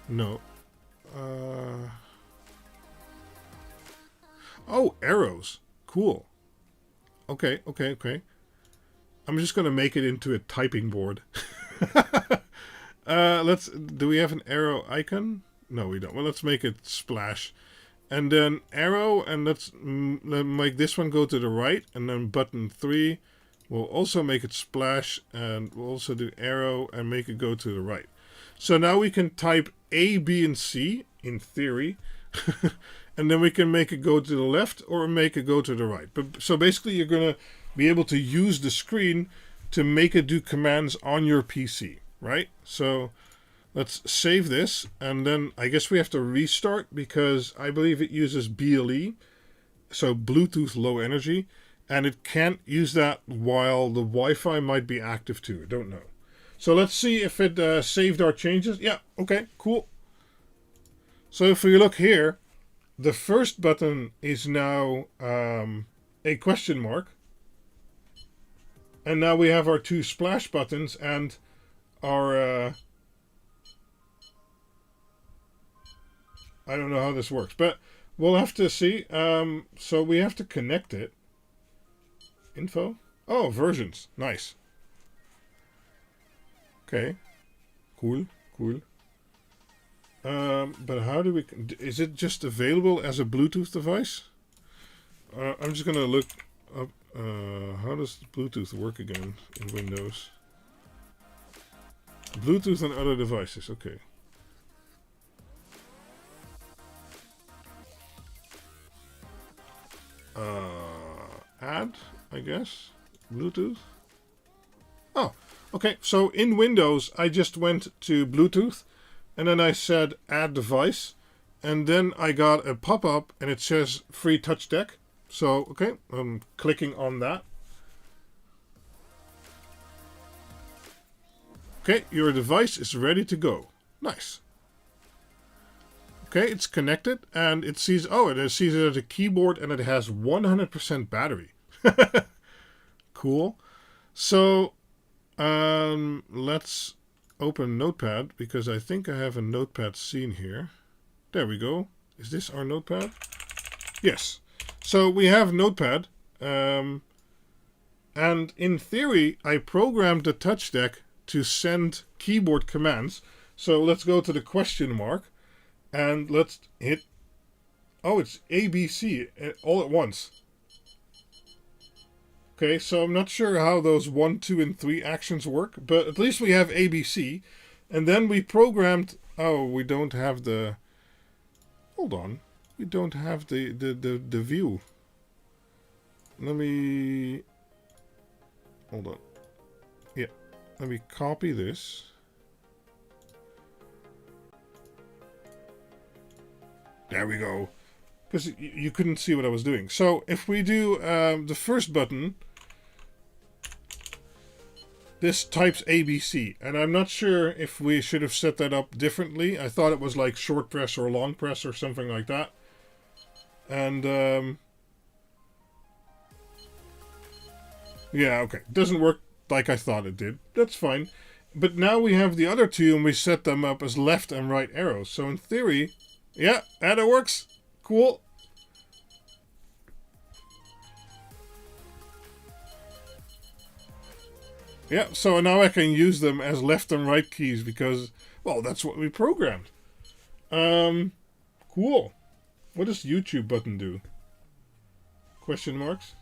No. Oh, arrows. Cool. Okay, okay, okay. I'm just going to make it into a typing board. Do we have an arrow icon? No, we don't. Well, let's make it splash. And then arrow, and let's make this one go to the right. And then button 3 will also make it splash. And we'll also do arrow and make it go to the right. So now we can type A, B, and C, in theory. And then we can make it go to the left or make it go to the right. But so basically you're going to be able to use the screen to make it do commands on your PC, right? So let's save this, and then I guess we have to restart because I believe it uses BLE, so Bluetooth Low Energy, and it can't use that while the Wi-Fi might be active too. I don't know. So let's see if it saved our changes. Yeah, okay, cool. So if we look here, the first button is now a question mark. And now we have our 2 splash buttons and our... I don't know how this works, but we'll have to see. So we have to connect it. Info. Oh, versions. Nice. Okay. Cool. Cool. But how do we... Is it just available as a Bluetooth device? I'm just going to look up... how does Bluetooth work again in Windows? Bluetooth and other devices. Okay. Add, I guess. Bluetooth. Oh, okay. So in Windows, I just went to Bluetooth. And then I said add device, and then I got a pop-up and it says free touch deck. So, okay, I'm clicking on that. Okay, your device is ready to go. Nice. Okay, it's connected and it sees, oh, it sees it as a keyboard and it has 100% battery. Cool. So, let's open Notepad, because I think I have a Notepad scene here. There we go. Is this our Notepad? Yes. So we have Notepad, and in theory I programmed the touch deck to send keyboard commands. So let's go to the question mark and let's hit, oh, it's ABC all at once. Okay, so I'm not sure how those 1, 2, and 3 actions work, but at least we have ABC. And then we programmed... Oh, we don't have the... Hold on. We don't have the view. Let me... Hold on. Yeah. Let me copy this. There we go. Because you couldn't see what I was doing. So if we do the first button, this types ABC, and I'm not sure if we should have set that up differently. I thought it was like short press or long press or something like that. And yeah, okay, doesn't work like I thought it did. That's fine. But now we have the other two and we set them up as left and right arrows. So in theory, yeah, and it works. Cool. Yeah, so now I can use them as left and right keys because, well, that's what we programmed. Cool. What does YouTube button do? Question marks?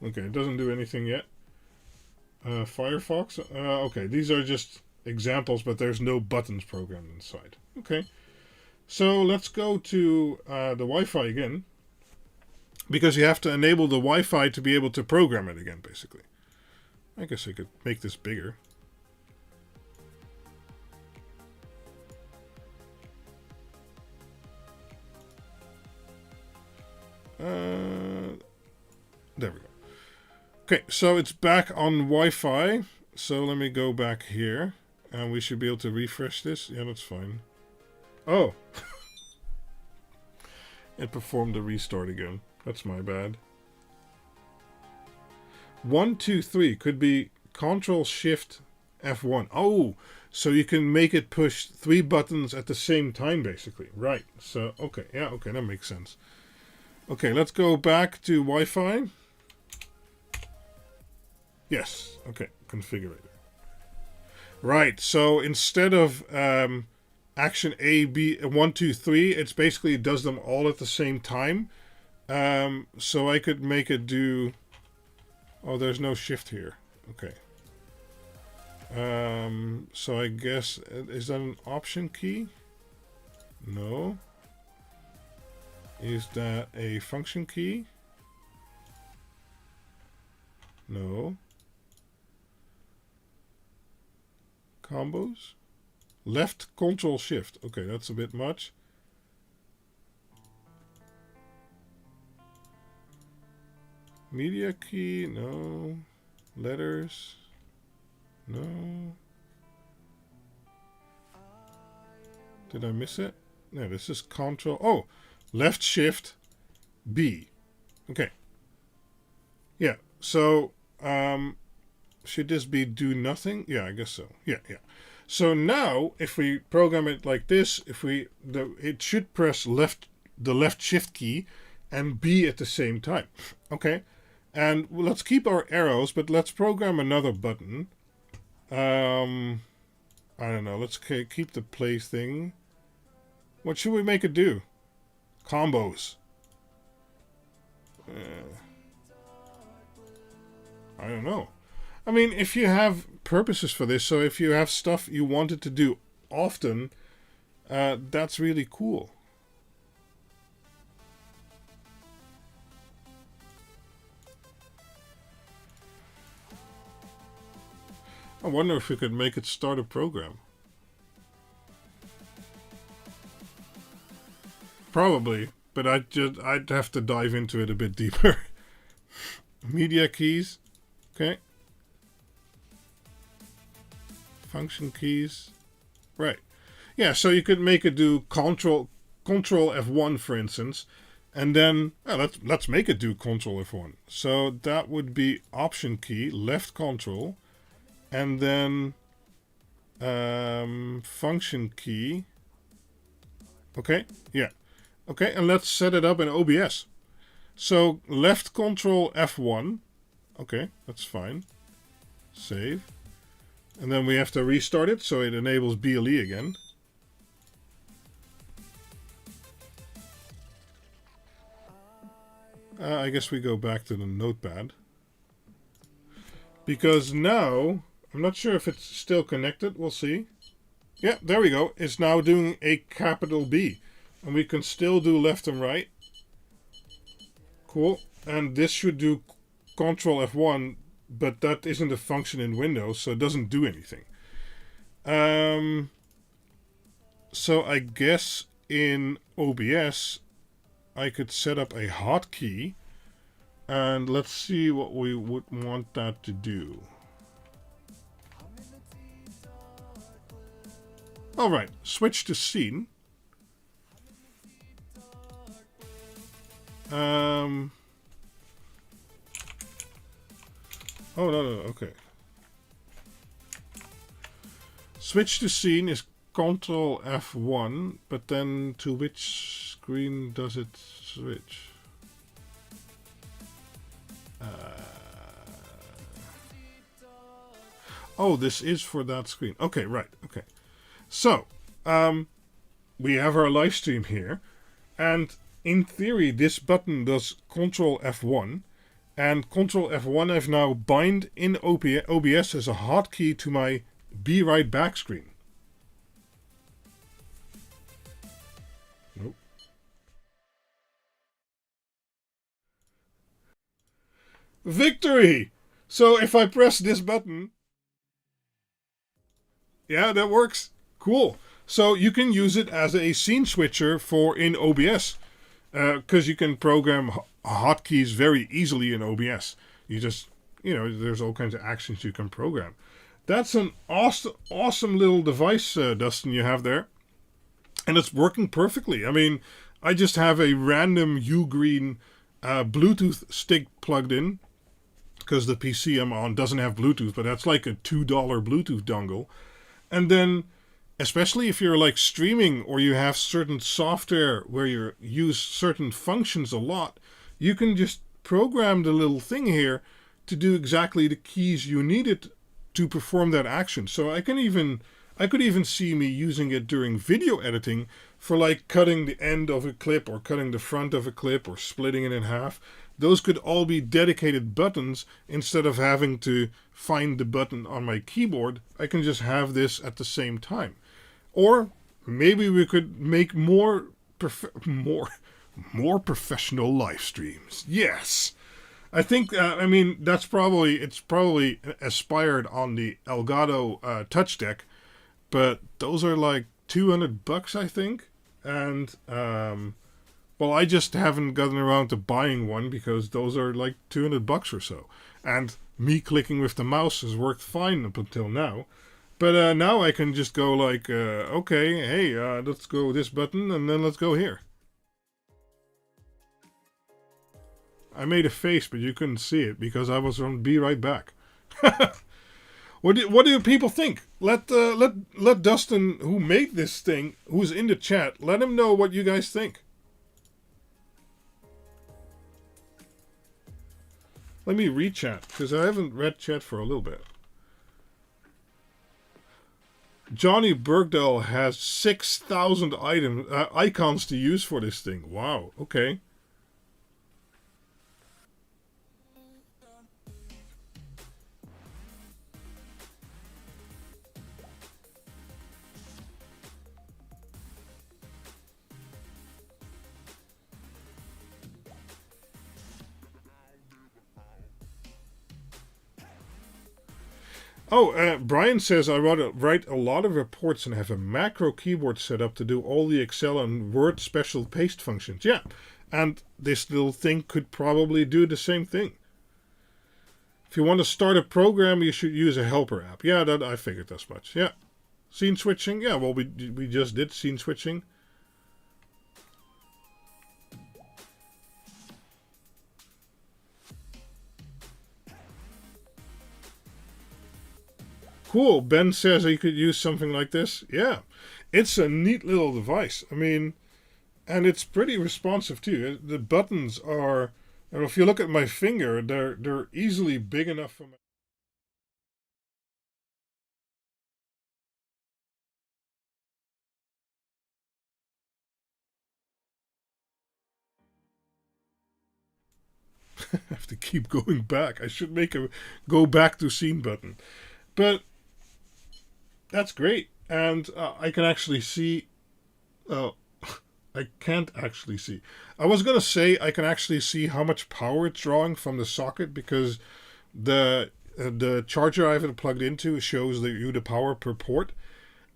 Okay, it doesn't do anything yet. Firefox? Okay, these are just examples, but there's no buttons programmed inside. Okay, so let's go to the Wi-Fi again. Because you have to enable the Wi-Fi to be able to program it again, basically. I guess I could make this bigger. There we go. Okay, so it's back on Wi-Fi. So let me go back here. And we should be able to refresh this. Yeah, that's fine. Oh. It performed a restart again. That's my bad. 1, 2, 3 could be Control Shift F1. Oh, so you can make it push 3 buttons at the same time, basically. Right. So, okay. Yeah, okay, that makes sense. Okay, let's go back to Wi-Fi. Yes. Okay, configurator. Right. So instead of action A, B, 1, 2, 3, it's basically it does them all at the same time. So I could make it do... Oh, there's no shift here. Okay. So I guess... Is that an option key? No. Is that a function key? No. Combos? Left Control Shift. Okay, that's a bit much. Media key, no. Letters, no. Did I miss it? No, this is Control. Oh, left Shift B. Okay. Yeah. So, should this be do nothing? Yeah, I guess so. Yeah, yeah. So now, if we program it like this, it should press the left Shift key and B at the same time. Okay. And let's keep our arrows, but let's program another button. I don't know. Let's keep the play thing. What should we make it do? Combos. I don't know. I mean, if you have purposes for this, so if you have stuff you wanted to do often, that's really cool. I wonder if we could make it start a program. Probably, but I'd have to dive into it a bit deeper. Media keys. Okay. Function keys. Right. Yeah, so you could make it do Control F1, for instance, and then let's make it do Control F1. So that would be Option key, left Control, and then function key. Okay, yeah. Okay, and let's set it up in OBS. So left Control F1. Okay, that's fine. Save. And then we have to restart it, so it enables BLE again. I guess we go back to the notepad. Because now, I'm not sure if it's still connected, we'll see. Yeah, there we go. It's now doing a capital B. And we can still do left and right. Cool. And this should do Control F1, but that isn't a function in Windows, so it doesn't do anything. So I guess in OBS, I could set up a hotkey. And let's see what we would want that to do. Alright, switch to scene. Oh, no, okay. Switch to scene is Control F1, but then to which screen does it switch? Oh, this is for that screen. Okay, right. Okay. So, we have our live stream here. And in theory, this button does Control F1. And Control F1 I've now bind in OBS as a hotkey to my Be Right Back screen. Nope. Victory! So if I press this button... Yeah, that works. Cool. So you can use it as a scene switcher in OBS. Because you can program hotkeys very easily in OBS. You just, there's all kinds of actions you can program. That's an awesome little device, Dustin, you have there. And it's working perfectly. I mean, I just have a random Ugreen Bluetooth stick plugged in. Because the PC I'm on doesn't have Bluetooth, but that's like a $2 Bluetooth dongle. And then, especially if you're like streaming or you have certain software where you use certain functions a lot, you can just program the little thing here to do exactly the keys you needed to perform that action. So I could even see me using it during video editing for like cutting the end of a clip or cutting the front of a clip or splitting it in half. Those could all be dedicated buttons. Instead of having to find the button on my keyboard, I can just have this at the same time. Or maybe we could make more professional live streams. Yes, I think. It's probably aspired on the Elgato Touch Deck, but those are like $200, I think. And well, I just haven't gotten around to buying one because those are like $200 or so. And me clicking with the mouse has worked fine up until now. But now I can just go like, okay, hey, let's go this button and then let's go here. I made a face, but you couldn't see it because I was on Be Right Back. What do people think? Let Dustin, who made this thing, who's in the chat, let him know what you guys think. Let me read chat, because I haven't read chat for a little bit. Johnny Bergdahl has 6,000 icons to use for this thing. Wow, okay. Oh, Brian says I write a lot of reports and have a macro keyboard set up to do all the Excel and Word special paste functions. Yeah, and this little thing could probably do the same thing. If you want to start a program, you should use a helper app. Yeah, that I figured as much. Yeah, scene switching. Yeah, well, we just did scene switching. Cool. Ben says you could use something like this. Yeah, it's a neat little device. I mean, and it's pretty responsive too. The buttons are, and if you look at my finger, they're easily big enough for my... I have to keep going back. I should make a go back to scene button. But that's great. And I can actually see... I can't actually see. I was going to say I can actually see how much power it's drawing from the socket because the charger I have it plugged into shows the power per port.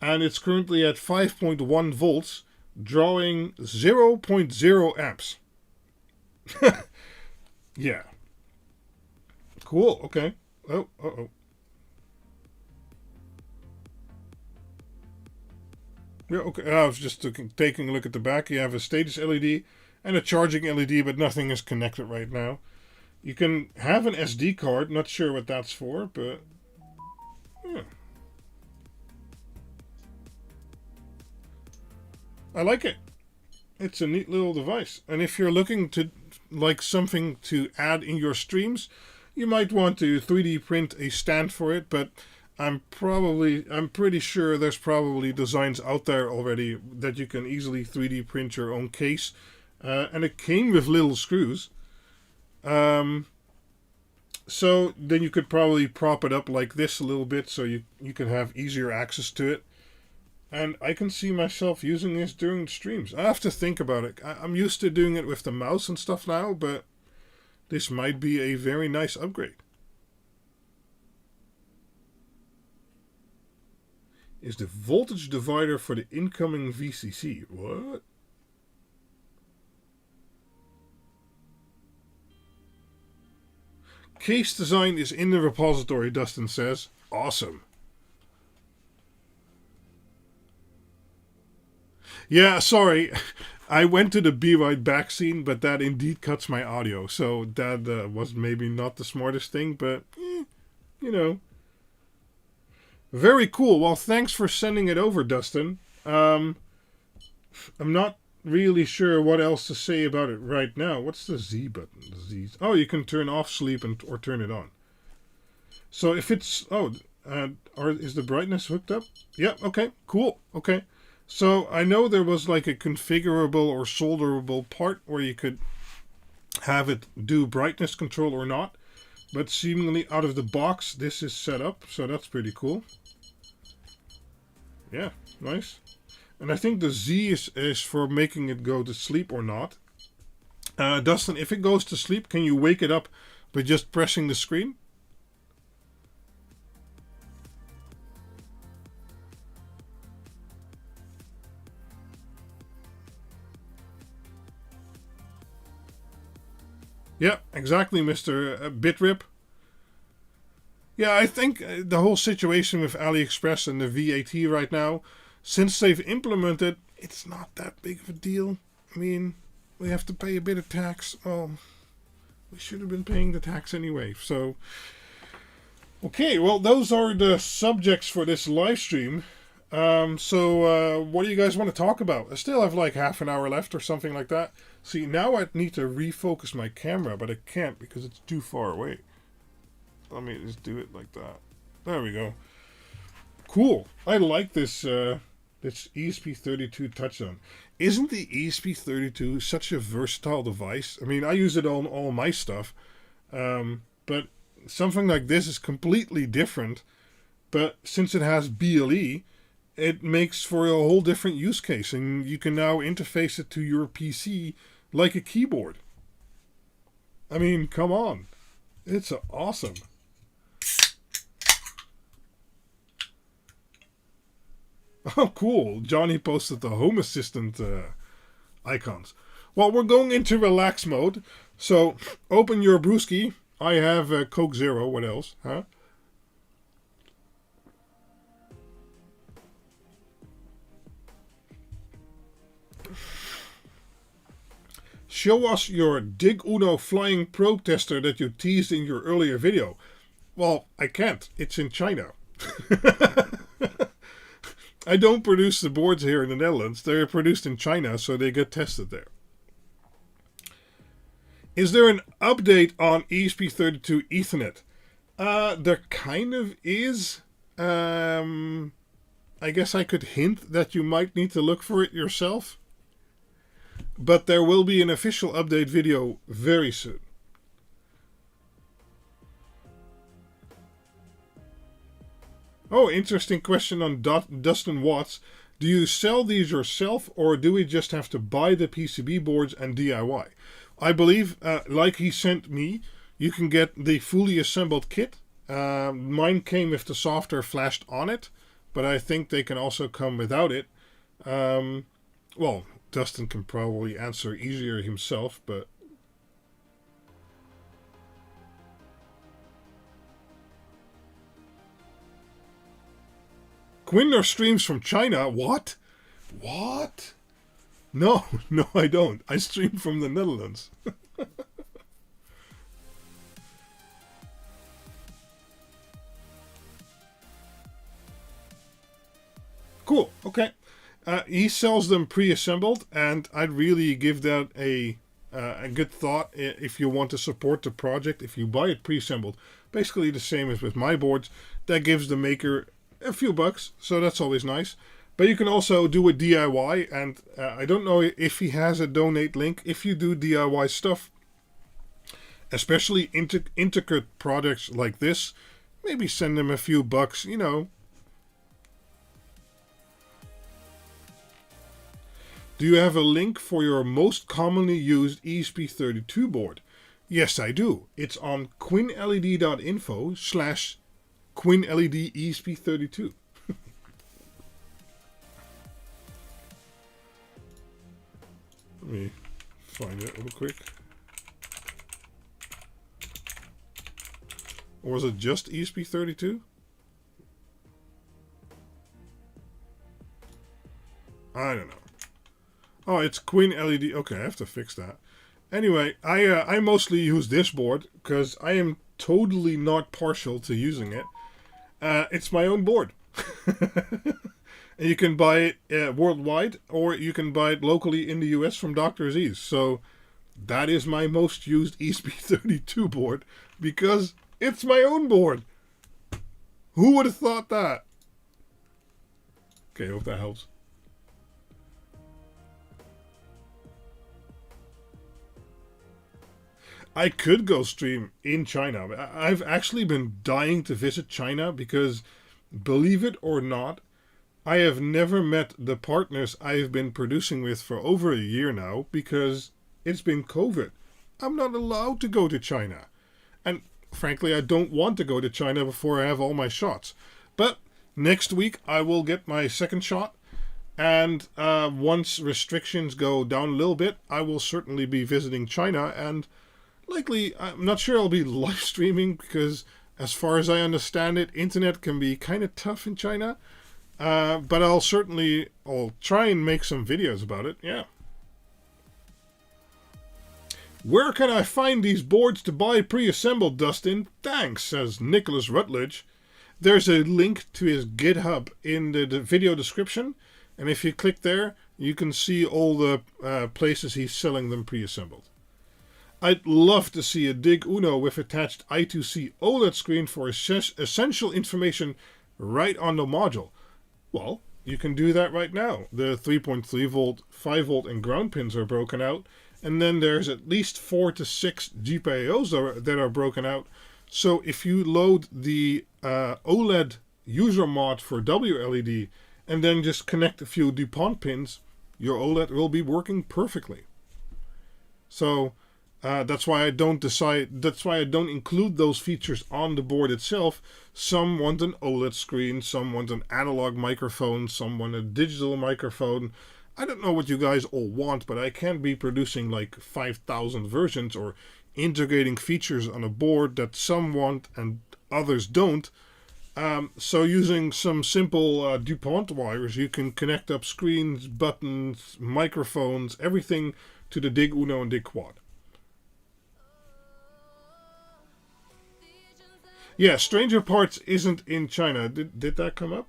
And it's currently at 5.1 volts, drawing 0.0 amps. Yeah. Cool. Okay. Oh, uh-oh. Yeah, okay. I was just taking a look at the back. You have a status LED and a charging LED, but nothing is connected right now. You can have an SD card. Not sure what that's for, but... yeah. I like it. It's a neat little device. And if you're looking to like something to add in your streams, you might want to 3D print a stand for it, but I'm pretty sure there's probably designs out there already that you can easily 3D print your own case. And it came with little screws. So then you could probably prop it up like this a little bit so you can have easier access to it. And I can see myself using this during streams. I have to think about it. I'm used to doing it with the mouse and stuff now, but this might be a very nice upgrade. Is the voltage divider for the incoming VCC. What? Case design is in the repository, Dustin says. Awesome. Yeah, sorry. I went to the Be Right Back scene, but that indeed cuts my audio. So that was maybe not the smartest thing, but, you know. Very cool. Well, thanks for sending it over, Dustin. I'm not really sure what else to say about it right now. What's the Z button? The Z's. Oh, you can turn off sleep or turn it on. So if it's... Oh, or is the brightness hooked up? Yeah, okay, cool. Okay. So I know there was like a configurable or solderable part where you could have it do brightness control or not. But seemingly out of the box, this is set up. So that's pretty cool. Yeah, nice. And I think the Z is for making it go to sleep or not. Dustin, if it goes to sleep, can you wake it up by just pressing the screen? Yeah, exactly, Mr. Bitrip. Yeah, I think the whole situation with Aliexpress and the VAT right now, since they've implemented, it's not that big of a deal. I mean, we have to pay a bit of tax. Oh, we should have been paying the tax anyway. So, okay, well, those are the subjects for this live stream. So what do you guys want to talk about? I still have like half an hour left or something like that. See, now I need to refocus my camera, but I can't because it's too far away. Let me just do it like that. There we go. Cool. I like this this ESP32 Touchdown. Isn't the ESP32 such a versatile device? I mean, I use it on all my stuff. But something like this is completely different. But since it has BLE, it makes for a whole different use case. And you can now interface it to your PC like a keyboard. I mean, come on. It's awesome. Oh, cool. Johnny posted the Home Assistant icons. Well, we're going into relax mode. So, open your brewski. I have Coke Zero. What else? Huh? Show us your Dig-Uno flying probe tester that you teased in your earlier video. Well, I can't. It's in China. I don't produce the boards here in the Netherlands. They're produced in China, so they get tested there. Is there an update on ESP32 Ethernet? There kind of is. I guess I could hint that you might need to look for it yourself. But there will be an official update video very soon. Oh, interesting question on Dustin Watts. Do you sell these yourself or do we just have to buy the PCB boards and DIY? I believe, like he sent me, you can get the fully assembled kit. Mine came with the software flashed on it, but I think they can also come without it. Well, Dustin can probably answer easier himself, but... Quinler streams from China? What? What? No, no I don't. I stream from the Netherlands. Cool, okay. He sells them pre-assembled, and I'd really give that a good thought if you want to support the project. If you buy it pre-assembled, basically the same as with my boards, that gives the maker a few bucks, so that's always nice. But you can also do a DIY, and I don't know if he has a donate link. If you do DIY stuff, especially intricate projects like this, maybe send them a few bucks, you know. Do you have a link for your most commonly used ESP32 board? Yes, I do. It's on QuinLED.info/QuinLED-ESP32. Let me find it real quick. Or was it just ESP32? I don't know. Oh, it's QuinLED. Okay, I have to fix that. Anyway, I mostly use this board because I am totally not partial to using it. It's my own board. And you can buy it worldwide, or you can buy it locally in the US from Dr. Z's. So that is my most used ESP32 board because it's my own board. Who would have thought that? Okay, hope that helps. I could go stream in China. I've actually been dying to visit China because, believe it or not, I have never met the partners I've been producing with for over a year now because it's been COVID. I'm not allowed to go to China. And frankly, I don't want to go to China before I have all my shots. But next week I will get my second shot. And once restrictions go down a little bit, I will certainly be visiting China. And likely, I'm not sure I'll be live streaming because as far as I understand it, internet can be kind of tough in China. But I'll try and make some videos about it, yeah. Where can I find these boards to buy pre-assembled, Dustin? Thanks, says Nicholas Rutledge. There's a link to his GitHub in the video description. And if you click there, you can see all the places he's selling them pre-assembled. I'd love to see a Dig-Uno with attached I2C OLED screen for essential information right on the module. Well, you can do that right now. The 3.3 volt, 5 volt and ground pins are broken out. And then there's at least 4 to 6 GPIOs that are broken out. So if you load the OLED user mod for WLED and then just connect a few DuPont pins, your OLED will be working perfectly. So that's why I don't include those features on the board itself. Some want an OLED screen, some want an analog microphone, some want a digital microphone. I don't know what you guys all want, but I can't be producing like 5,000 versions or integrating features on a board that some want and others don't. So using some simple DuPont wires, you can connect up screens, buttons, microphones, everything to the Dig-Uno and Dig-Quad. Yeah, Stranger Parts isn't in China. Did that come up?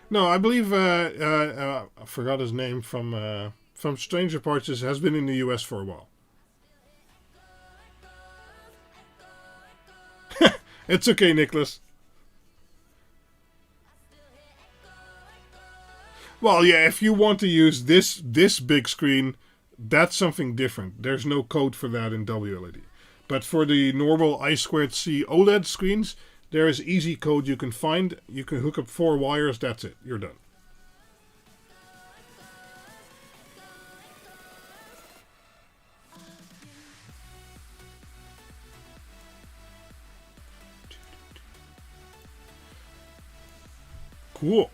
No, I believe I forgot his name from Stranger Parts has been in the US for a while. It's okay, Nicholas. Well, yeah, if you want to use this big screen, that's something different. There's no code for that in WLED. But for the normal I2C OLED screens, there is easy code you can find. You can hook up 4 wires, that's it. You're done. Cool.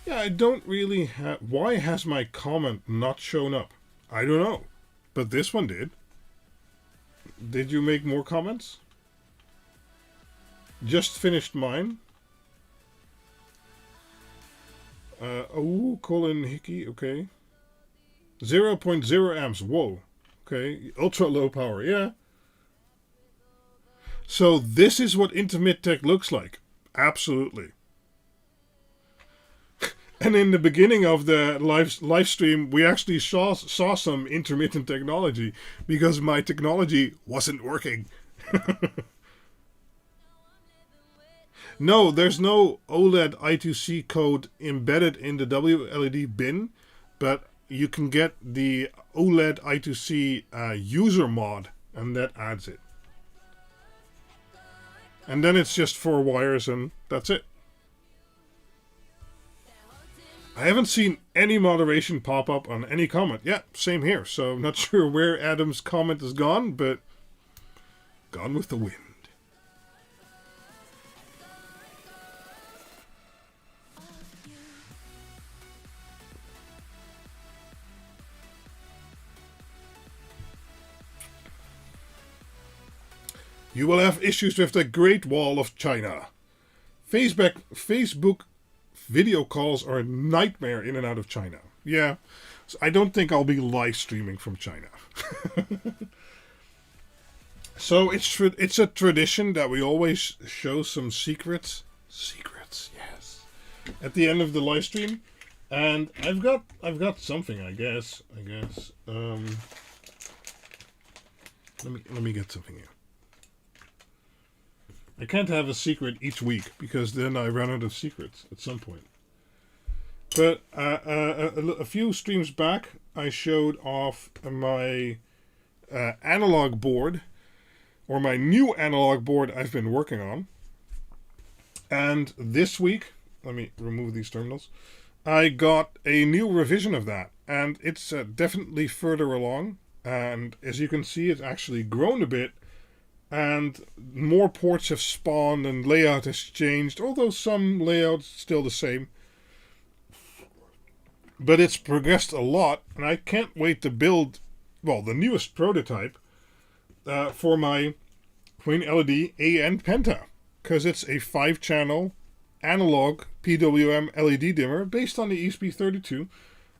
Yeah, I don't really have... Why has my comment not shown up? I don't know. But this one did. Did you make more comments? Just finished mine. Oh, Colin Hickey, okay. 0.0 amps, whoa. Okay, ultra low power, yeah. So this is what Intermit.Tech looks like. Absolutely. And in the beginning of the live stream, we actually saw some intermittent technology because my technology wasn't working. No, there's no OLED I2C code embedded in the WLED bin, but you can get the OLED I2C user mod, and that adds it. And then it's just 4 wires, and that's it. I haven't seen any moderation pop up on any comment. Yeah, same here. So I'm not sure where Adam's comment has gone, but gone with the wind. You will have issues with the Great Wall of China. Facebook video calls are a nightmare in and out of China. Yeah, so I don't think I'll be live streaming from China. So it's a tradition that we always show some secrets. Secrets, yes. At the end of the live stream. And I've got something, I guess. Let me get something here. I can't have a secret each week because then I run out of secrets at some point. But a few streams back, I showed off my analog board, or my new analog board I've been working on. And this week, let me remove these terminals, I got a new revision of that. And it's definitely further along. And as you can see, it's actually grown a bit. And more ports have spawned and layout has changed, although some layouts still the same. But it's progressed a lot, and I can't wait to build, well, the newest prototype for my QuinLED AN Penta. Because it's a 5-channel analog PWM LED dimmer based on the ESP32.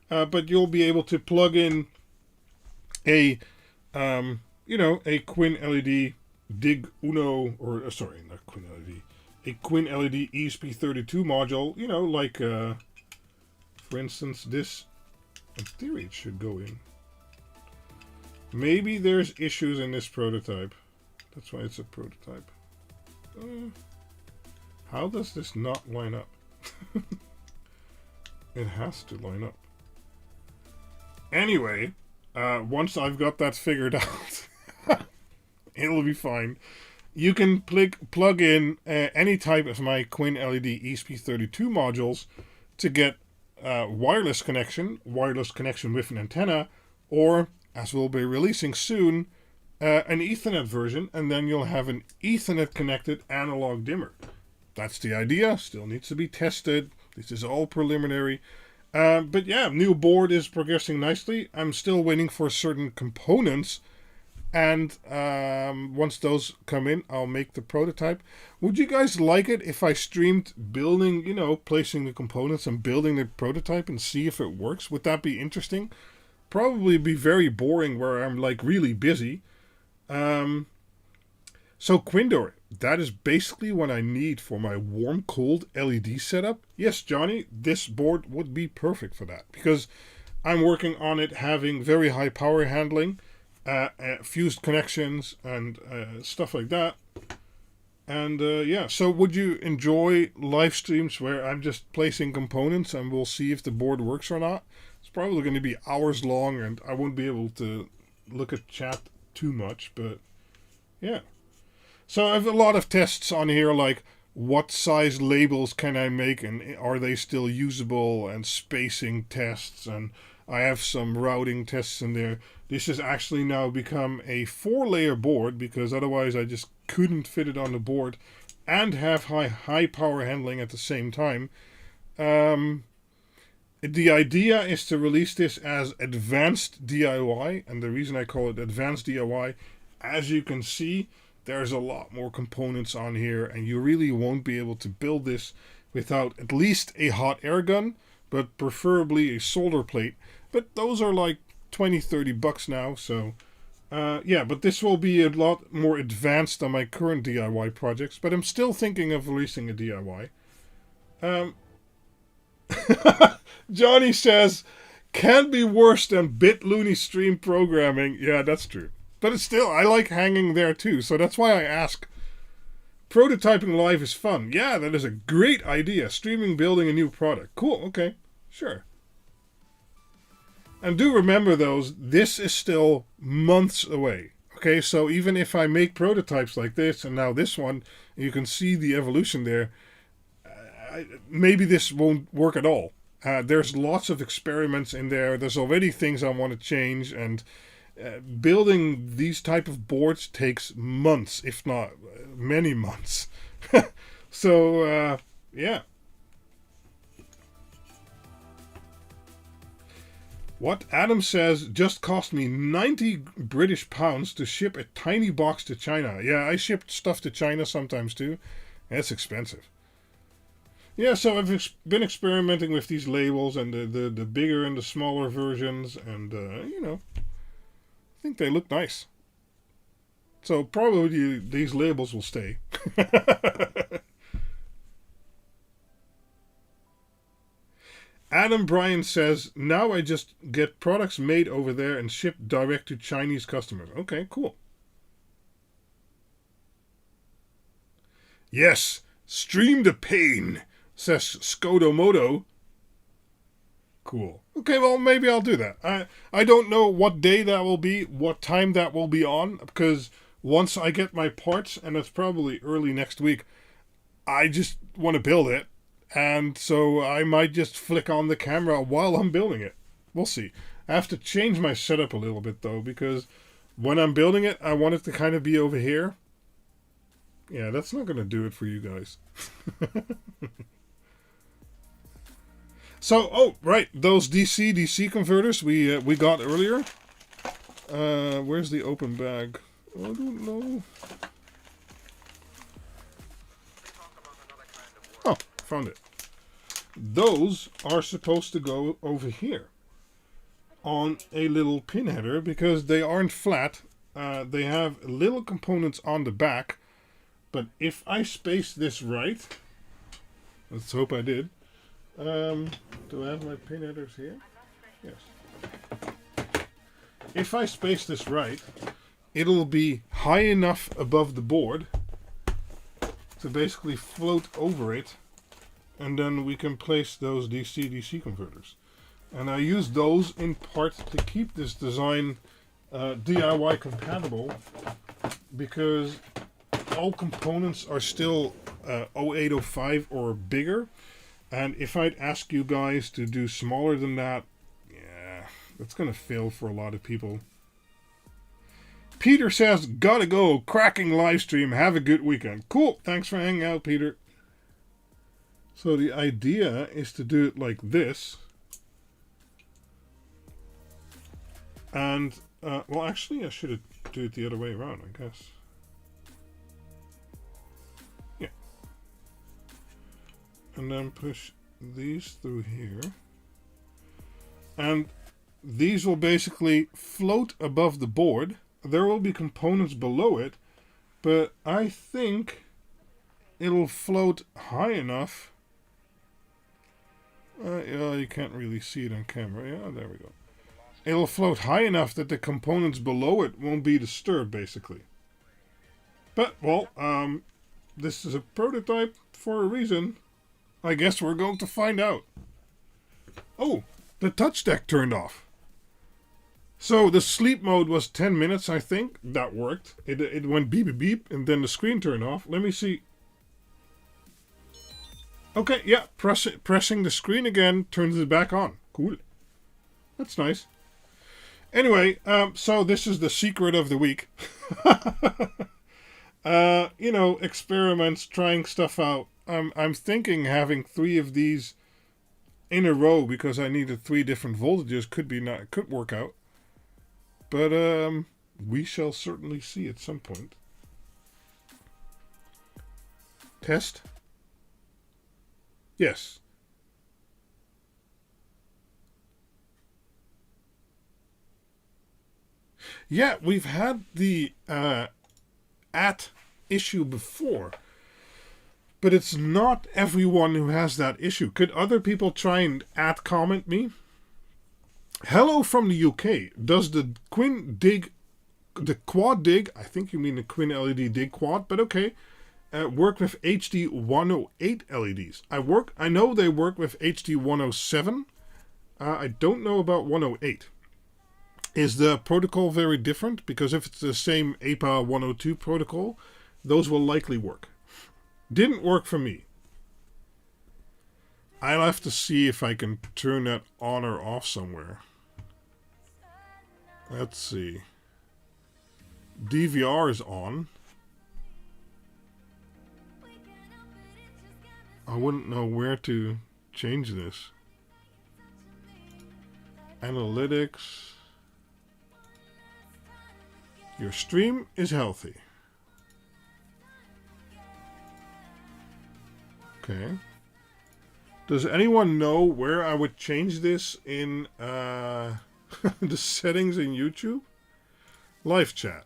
But you'll be able to plug in a QuinLED Dig-Uno, or sorry, not QuinLED, a QuinLED ESP32 module, like, for instance, this, in theory it should go in. Maybe there's issues in this prototype. That's why it's a prototype. How does this not line up? It has to line up. Anyway, once I've got that figured out, it'll be fine. You can plug in any type of my QuinLED ESP32 modules to get wireless connection with an antenna, or, as we'll be releasing soon, an Ethernet version, and then you'll have an Ethernet connected analog dimmer. That's the idea. Still needs to be tested. This is all preliminary. But yeah, new board is progressing nicely. I'm still waiting for certain components. And once those come in, I'll make the prototype. Would you guys like it if I streamed building, placing the components and building the prototype and see if it works? Would that be interesting? Probably be very boring where I'm like really busy. So Quindor, that is basically what I need for my warm-cooled LED setup. Yes, Johnny, this board would be perfect for that because I'm working on it having very high power handling. Fused connections and stuff like that. And yeah, so would you enjoy live streams where I'm just placing components and we'll see if the board works or not? It's probably going to be hours long and I won't be able to look at chat too much, but yeah. So I have a lot of tests on here, like what size labels can I make and are they still usable, and spacing tests, and I have some routing tests in there. This has actually now become a 4-layer board because otherwise I just couldn't fit it on the board and have high power handling at the same time. The idea is to release this as advanced DIY, and the reason I call it advanced DIY, as you can see, there's a lot more components on here, and you really won't be able to build this without at least a hot air gun, but preferably a solder plate. But those are like $20-30 now, so yeah, but this will be a lot more advanced than my current DIY projects, but I'm still thinking of releasing a DIY. Johnny says, can be worse than BitLooney stream programming. Yeah, that's true. But it's still, I like hanging there too. So that's why I ask. Prototyping live is fun. Yeah, that is a great idea. Streaming building a new product. Cool, okay. Sure. And do remember this is still months away. Okay, so even if I make prototypes like this and now this one, you can see the evolution there, maybe this won't work at all. There's lots of experiments in there. There's already things I want to change, and building these type of boards takes months, if not many months. So, yeah. What Adam says just cost me 90 British pounds to ship a tiny box to China. Yeah, I shipped stuff to China sometimes too. It's expensive. Yeah, so I've been experimenting with these labels and the bigger and the smaller versions, and you know, I think they look nice. So probably these labels will stay. Adam Bryan says, now I just get products made over there and shipped direct to Chinese customers. Okay, cool. Yes, stream the pain, says Skodomoto. Cool. Okay, well, maybe I'll do that. I don't know what day that will be, what time that will be on, because once I get my parts, and it's probably early next week, I just want to build it. And so I might just flick on the camera while I'm building it. We'll see. I have to change my setup a little bit, though, because when I'm building it, I want it to kind of be over here. Yeah, that's not going to do it for you guys. So, oh, right, those DC converters we got earlier. Where's the open bag? I don't know. Oh, found it. Those are supposed to go over here on a little pin header because they aren't flat. They have little components on the back, but if I space this right, let's hope I did. Do I have my pin headers here? Yes. If I space this right, it'll be high enough above the board to basically float over it, and then we can place those DC converters. And I use those in part to keep this design DIY compatible, because all components are still 0805 or bigger. And if I'd ask you guys to do smaller than that, yeah, that's going to fail for a lot of people. Peter says, gotta go, cracking live stream, have a good weekend. Cool, thanks for hanging out, Peter. So the idea is to do it like this. And, well, actually, I should do it the other way around, I guess. Yeah. And then push these through here. And these will basically float above the board. There will be components below it, but I think it'll float high enough. Yeah, you can't really see it on camera. Yeah, there we go. It'll float high enough that the components below it won't be disturbed, basically. But, well, this is a prototype for a reason. I guess we're going to find out. Oh, the touch deck turned off. So the sleep mode was 10 minutes, I think. That worked. It went beep beep beep, and then the screen turned off. Let me see. Okay, yeah, pressing the screen again turns it back on. Cool. That's nice. Anyway, so this is the secret of the week. You know, experiments, trying stuff out. I'm thinking having 3 of these in a row because I needed 3 different voltages could work out. But we shall certainly see at some point. Test. Yes. Yeah, we've had the issue before. But it's not everyone who has that issue. Could other people try and comment me? Hello from the UK. Does the Quad Dig, I think you mean the QuinLED-Dig-Quad, but okay, work with HD 108 LEDs? I know they work with HD 107. I don't know about 108. Is the protocol very different? Because if it's the same APA 102 protocol, those will likely work. Didn't work for me. I'll have to see if I can turn that on or off somewhere. Let's see. DVR is on. I wouldn't know where to change this. Analytics. Your stream is healthy. Okay. Does anyone know where I would change this in the settings in YouTube? Live chat.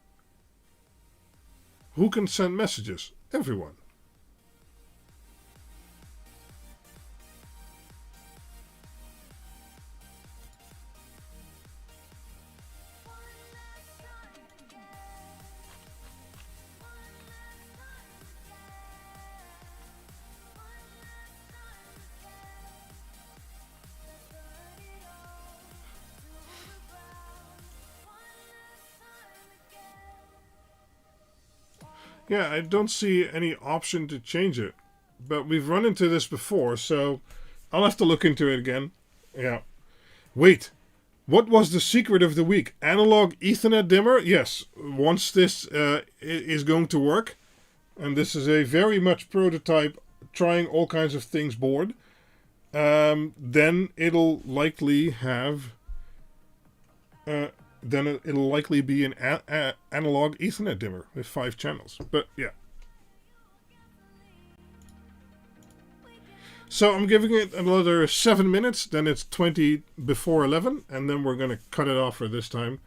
Who can send messages? Everyone. Yeah, I don't see any option to change it. But we've run into this before, so I'll have to look into it again. Yeah. Wait. What was the secret of the week? Analog Ethernet dimmer? Yes. Once this is going to work, and this is a very much prototype, trying all kinds of things board, then it'll likely have... then it'll likely be an analog Ethernet dimmer with 5 channels. But yeah. So I'm giving it another 7 minutes, then it's 20 before 11, and then we're going to cut it off for this time.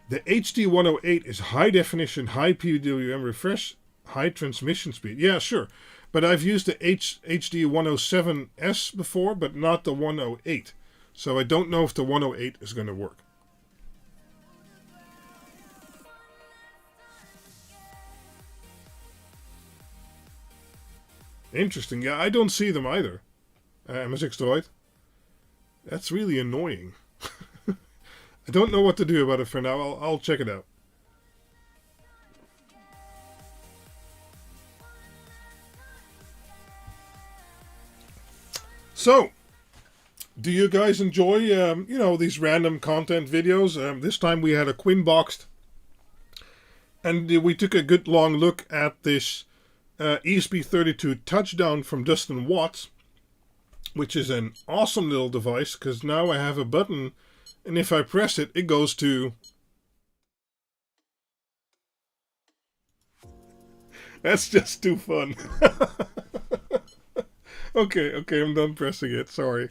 The HD 108 is high definition, high PWM refresh, high transmission speed. Yeah, sure. But I've used the HD 107S before, but not the 108. So I don't know if the 108 is going to work. Interesting. Yeah, I don't see them either. MSX Droid. That's really annoying. I don't know what to do about it for now. I'll check it out. So, do you guys enjoy, you know, these random content videos? This time we had a QuinBoxed. And we took a good long look at this ESP32 Touchdown from Dustin Watts, which is an awesome little device, because now I have a button, and if I press it, it goes to... That's just too fun. Okay, I'm done pressing it, sorry.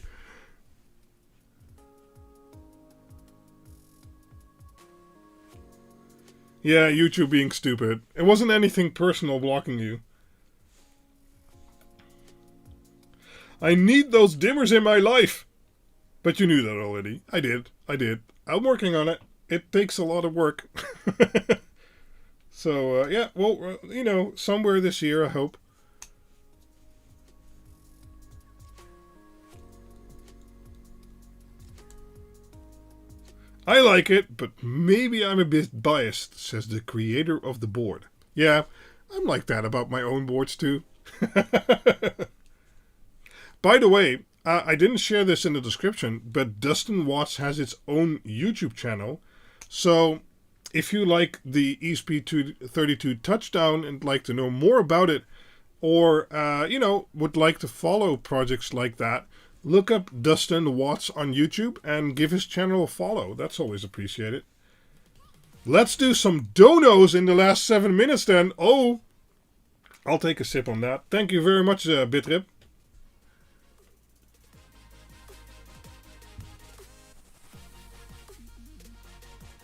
Yeah, YouTube being stupid. It wasn't anything personal blocking you. I need those dimmers in my life. But you knew that already. I did. I'm working on it. It takes a lot of work. So, yeah, well, you know, somewhere this year, I hope. I like it, but maybe I'm a bit biased, says the creator of the board. Yeah, I'm like that about my own boards too. By the way, I didn't share this in the description, but Dustin Watts has its own YouTube channel. So if you like the ESP32 Touchdown and like to know more about it, or, you know, would like to follow projects like that, look up Dustin Watts on YouTube and give his channel a follow. That's always appreciated. Let's do some donos in the last 7 minutes then. Oh, I'll take a sip on that. Thank you very much, Bitrip.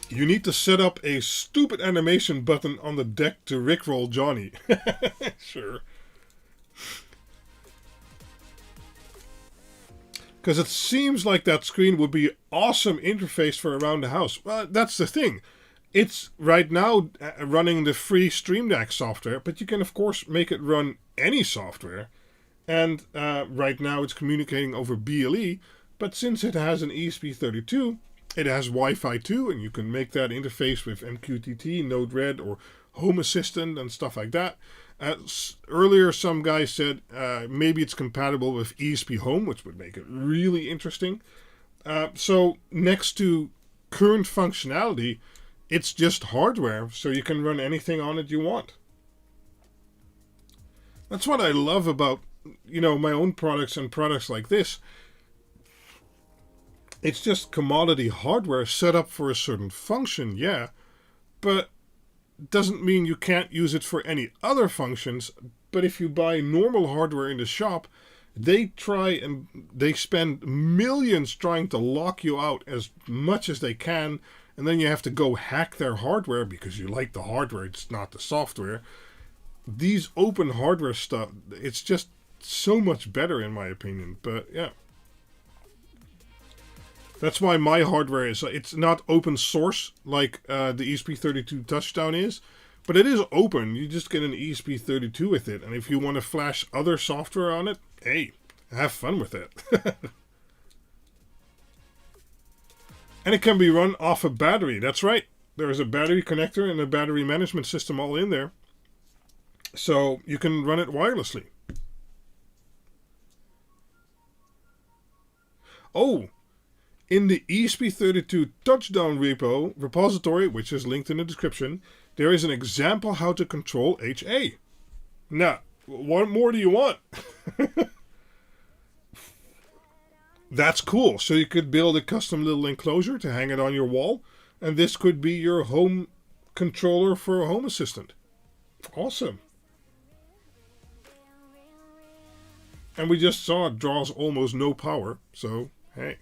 You need to set up a stupid animation button on the deck to rickroll Johnny. Sure. Because it seems like that screen would be awesome interface for around the house. Well, that's the thing. It's right now running the free Stream Deck software, but you can of course make it run any software. And right now it's communicating over BLE, but since it has an ESP32, it has Wi-Fi too, and you can make that interface with MQTT, Node-RED, or Home Assistant and stuff like that. Earlier, some guy said maybe it's compatible with ESP Home, which would make it really interesting. So next to current functionality, it's just hardware, so you can run anything on it you want. That's what I love about, you know, my own products and products like this. It's just commodity hardware set up for a certain function, yeah, but doesn't mean you can't use it for any other functions. But if you buy normal hardware in the shop, they spend millions trying to lock you out as much as they can, and then you have to go hack their hardware because you like the hardware, it's not the software. These open hardware stuff, it's just so much better in my opinion. But yeah, that's why my hardware is, it's not open source like the ESP32 Touchdown is, but it is open. You just get an ESP32 with it, and if you want to flash other software on it, hey, have fun with it. And it can be run off a battery. That's right. There is a battery connector and a battery management system all in there. So you can run it wirelessly. Oh, in the ESP32 Touchdown repository, which is linked in the description, there is an example how to control HA. Now, what more do you want? That's cool. So you could build a custom little enclosure to hang it on your wall, and this could be your home controller for a Home Assistant. Awesome. And we just saw it draws almost no power, so hey.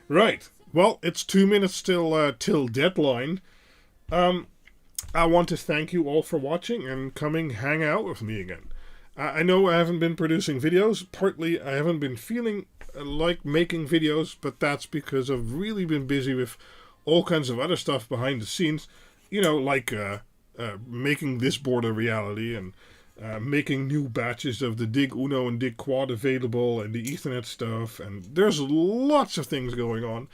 Right. Well, it's 2 minutes till deadline. I want to thank you all for watching and coming hang out with me again. I know I haven't been producing videos. Partly I haven't been feeling like making videos, but that's because I've really been busy with all kinds of other stuff behind the scenes. You know, like making this board a reality and making new batches of the Dig-Uno and Dig-Quad available and the Ethernet stuff. And there's lots of things going on.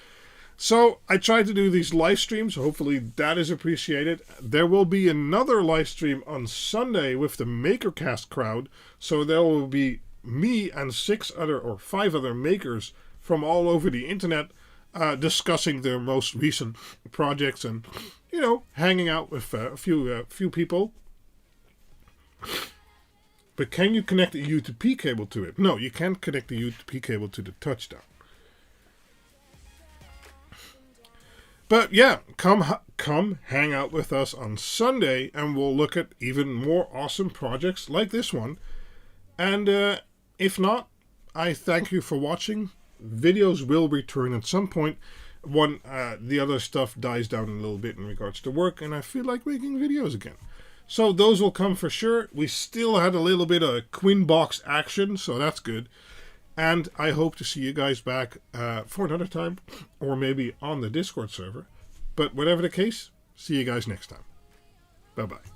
So I try to do these live streams. Hopefully that is appreciated. There will be another live stream on Sunday with the MakerCast crowd. So there will be me and 5 other makers from all over the internet discussing their most recent projects and, you know, hanging out with a few people. But can you connect a UTP cable to it? No, you can't connect the UTP cable to the Touchdown. But yeah, come hang out with us on Sunday, and we'll look at even more awesome projects like this one. And if not, I thank you for watching. Videos will return at some point when the other stuff dies down a little bit in regards to work, and I feel like making videos again. So those will come for sure. We still had a little bit of QuinBoxed action, so that's good. And I hope to see you guys back for another time, or maybe on the Discord server. But whatever the case, see you guys next time. Bye-bye.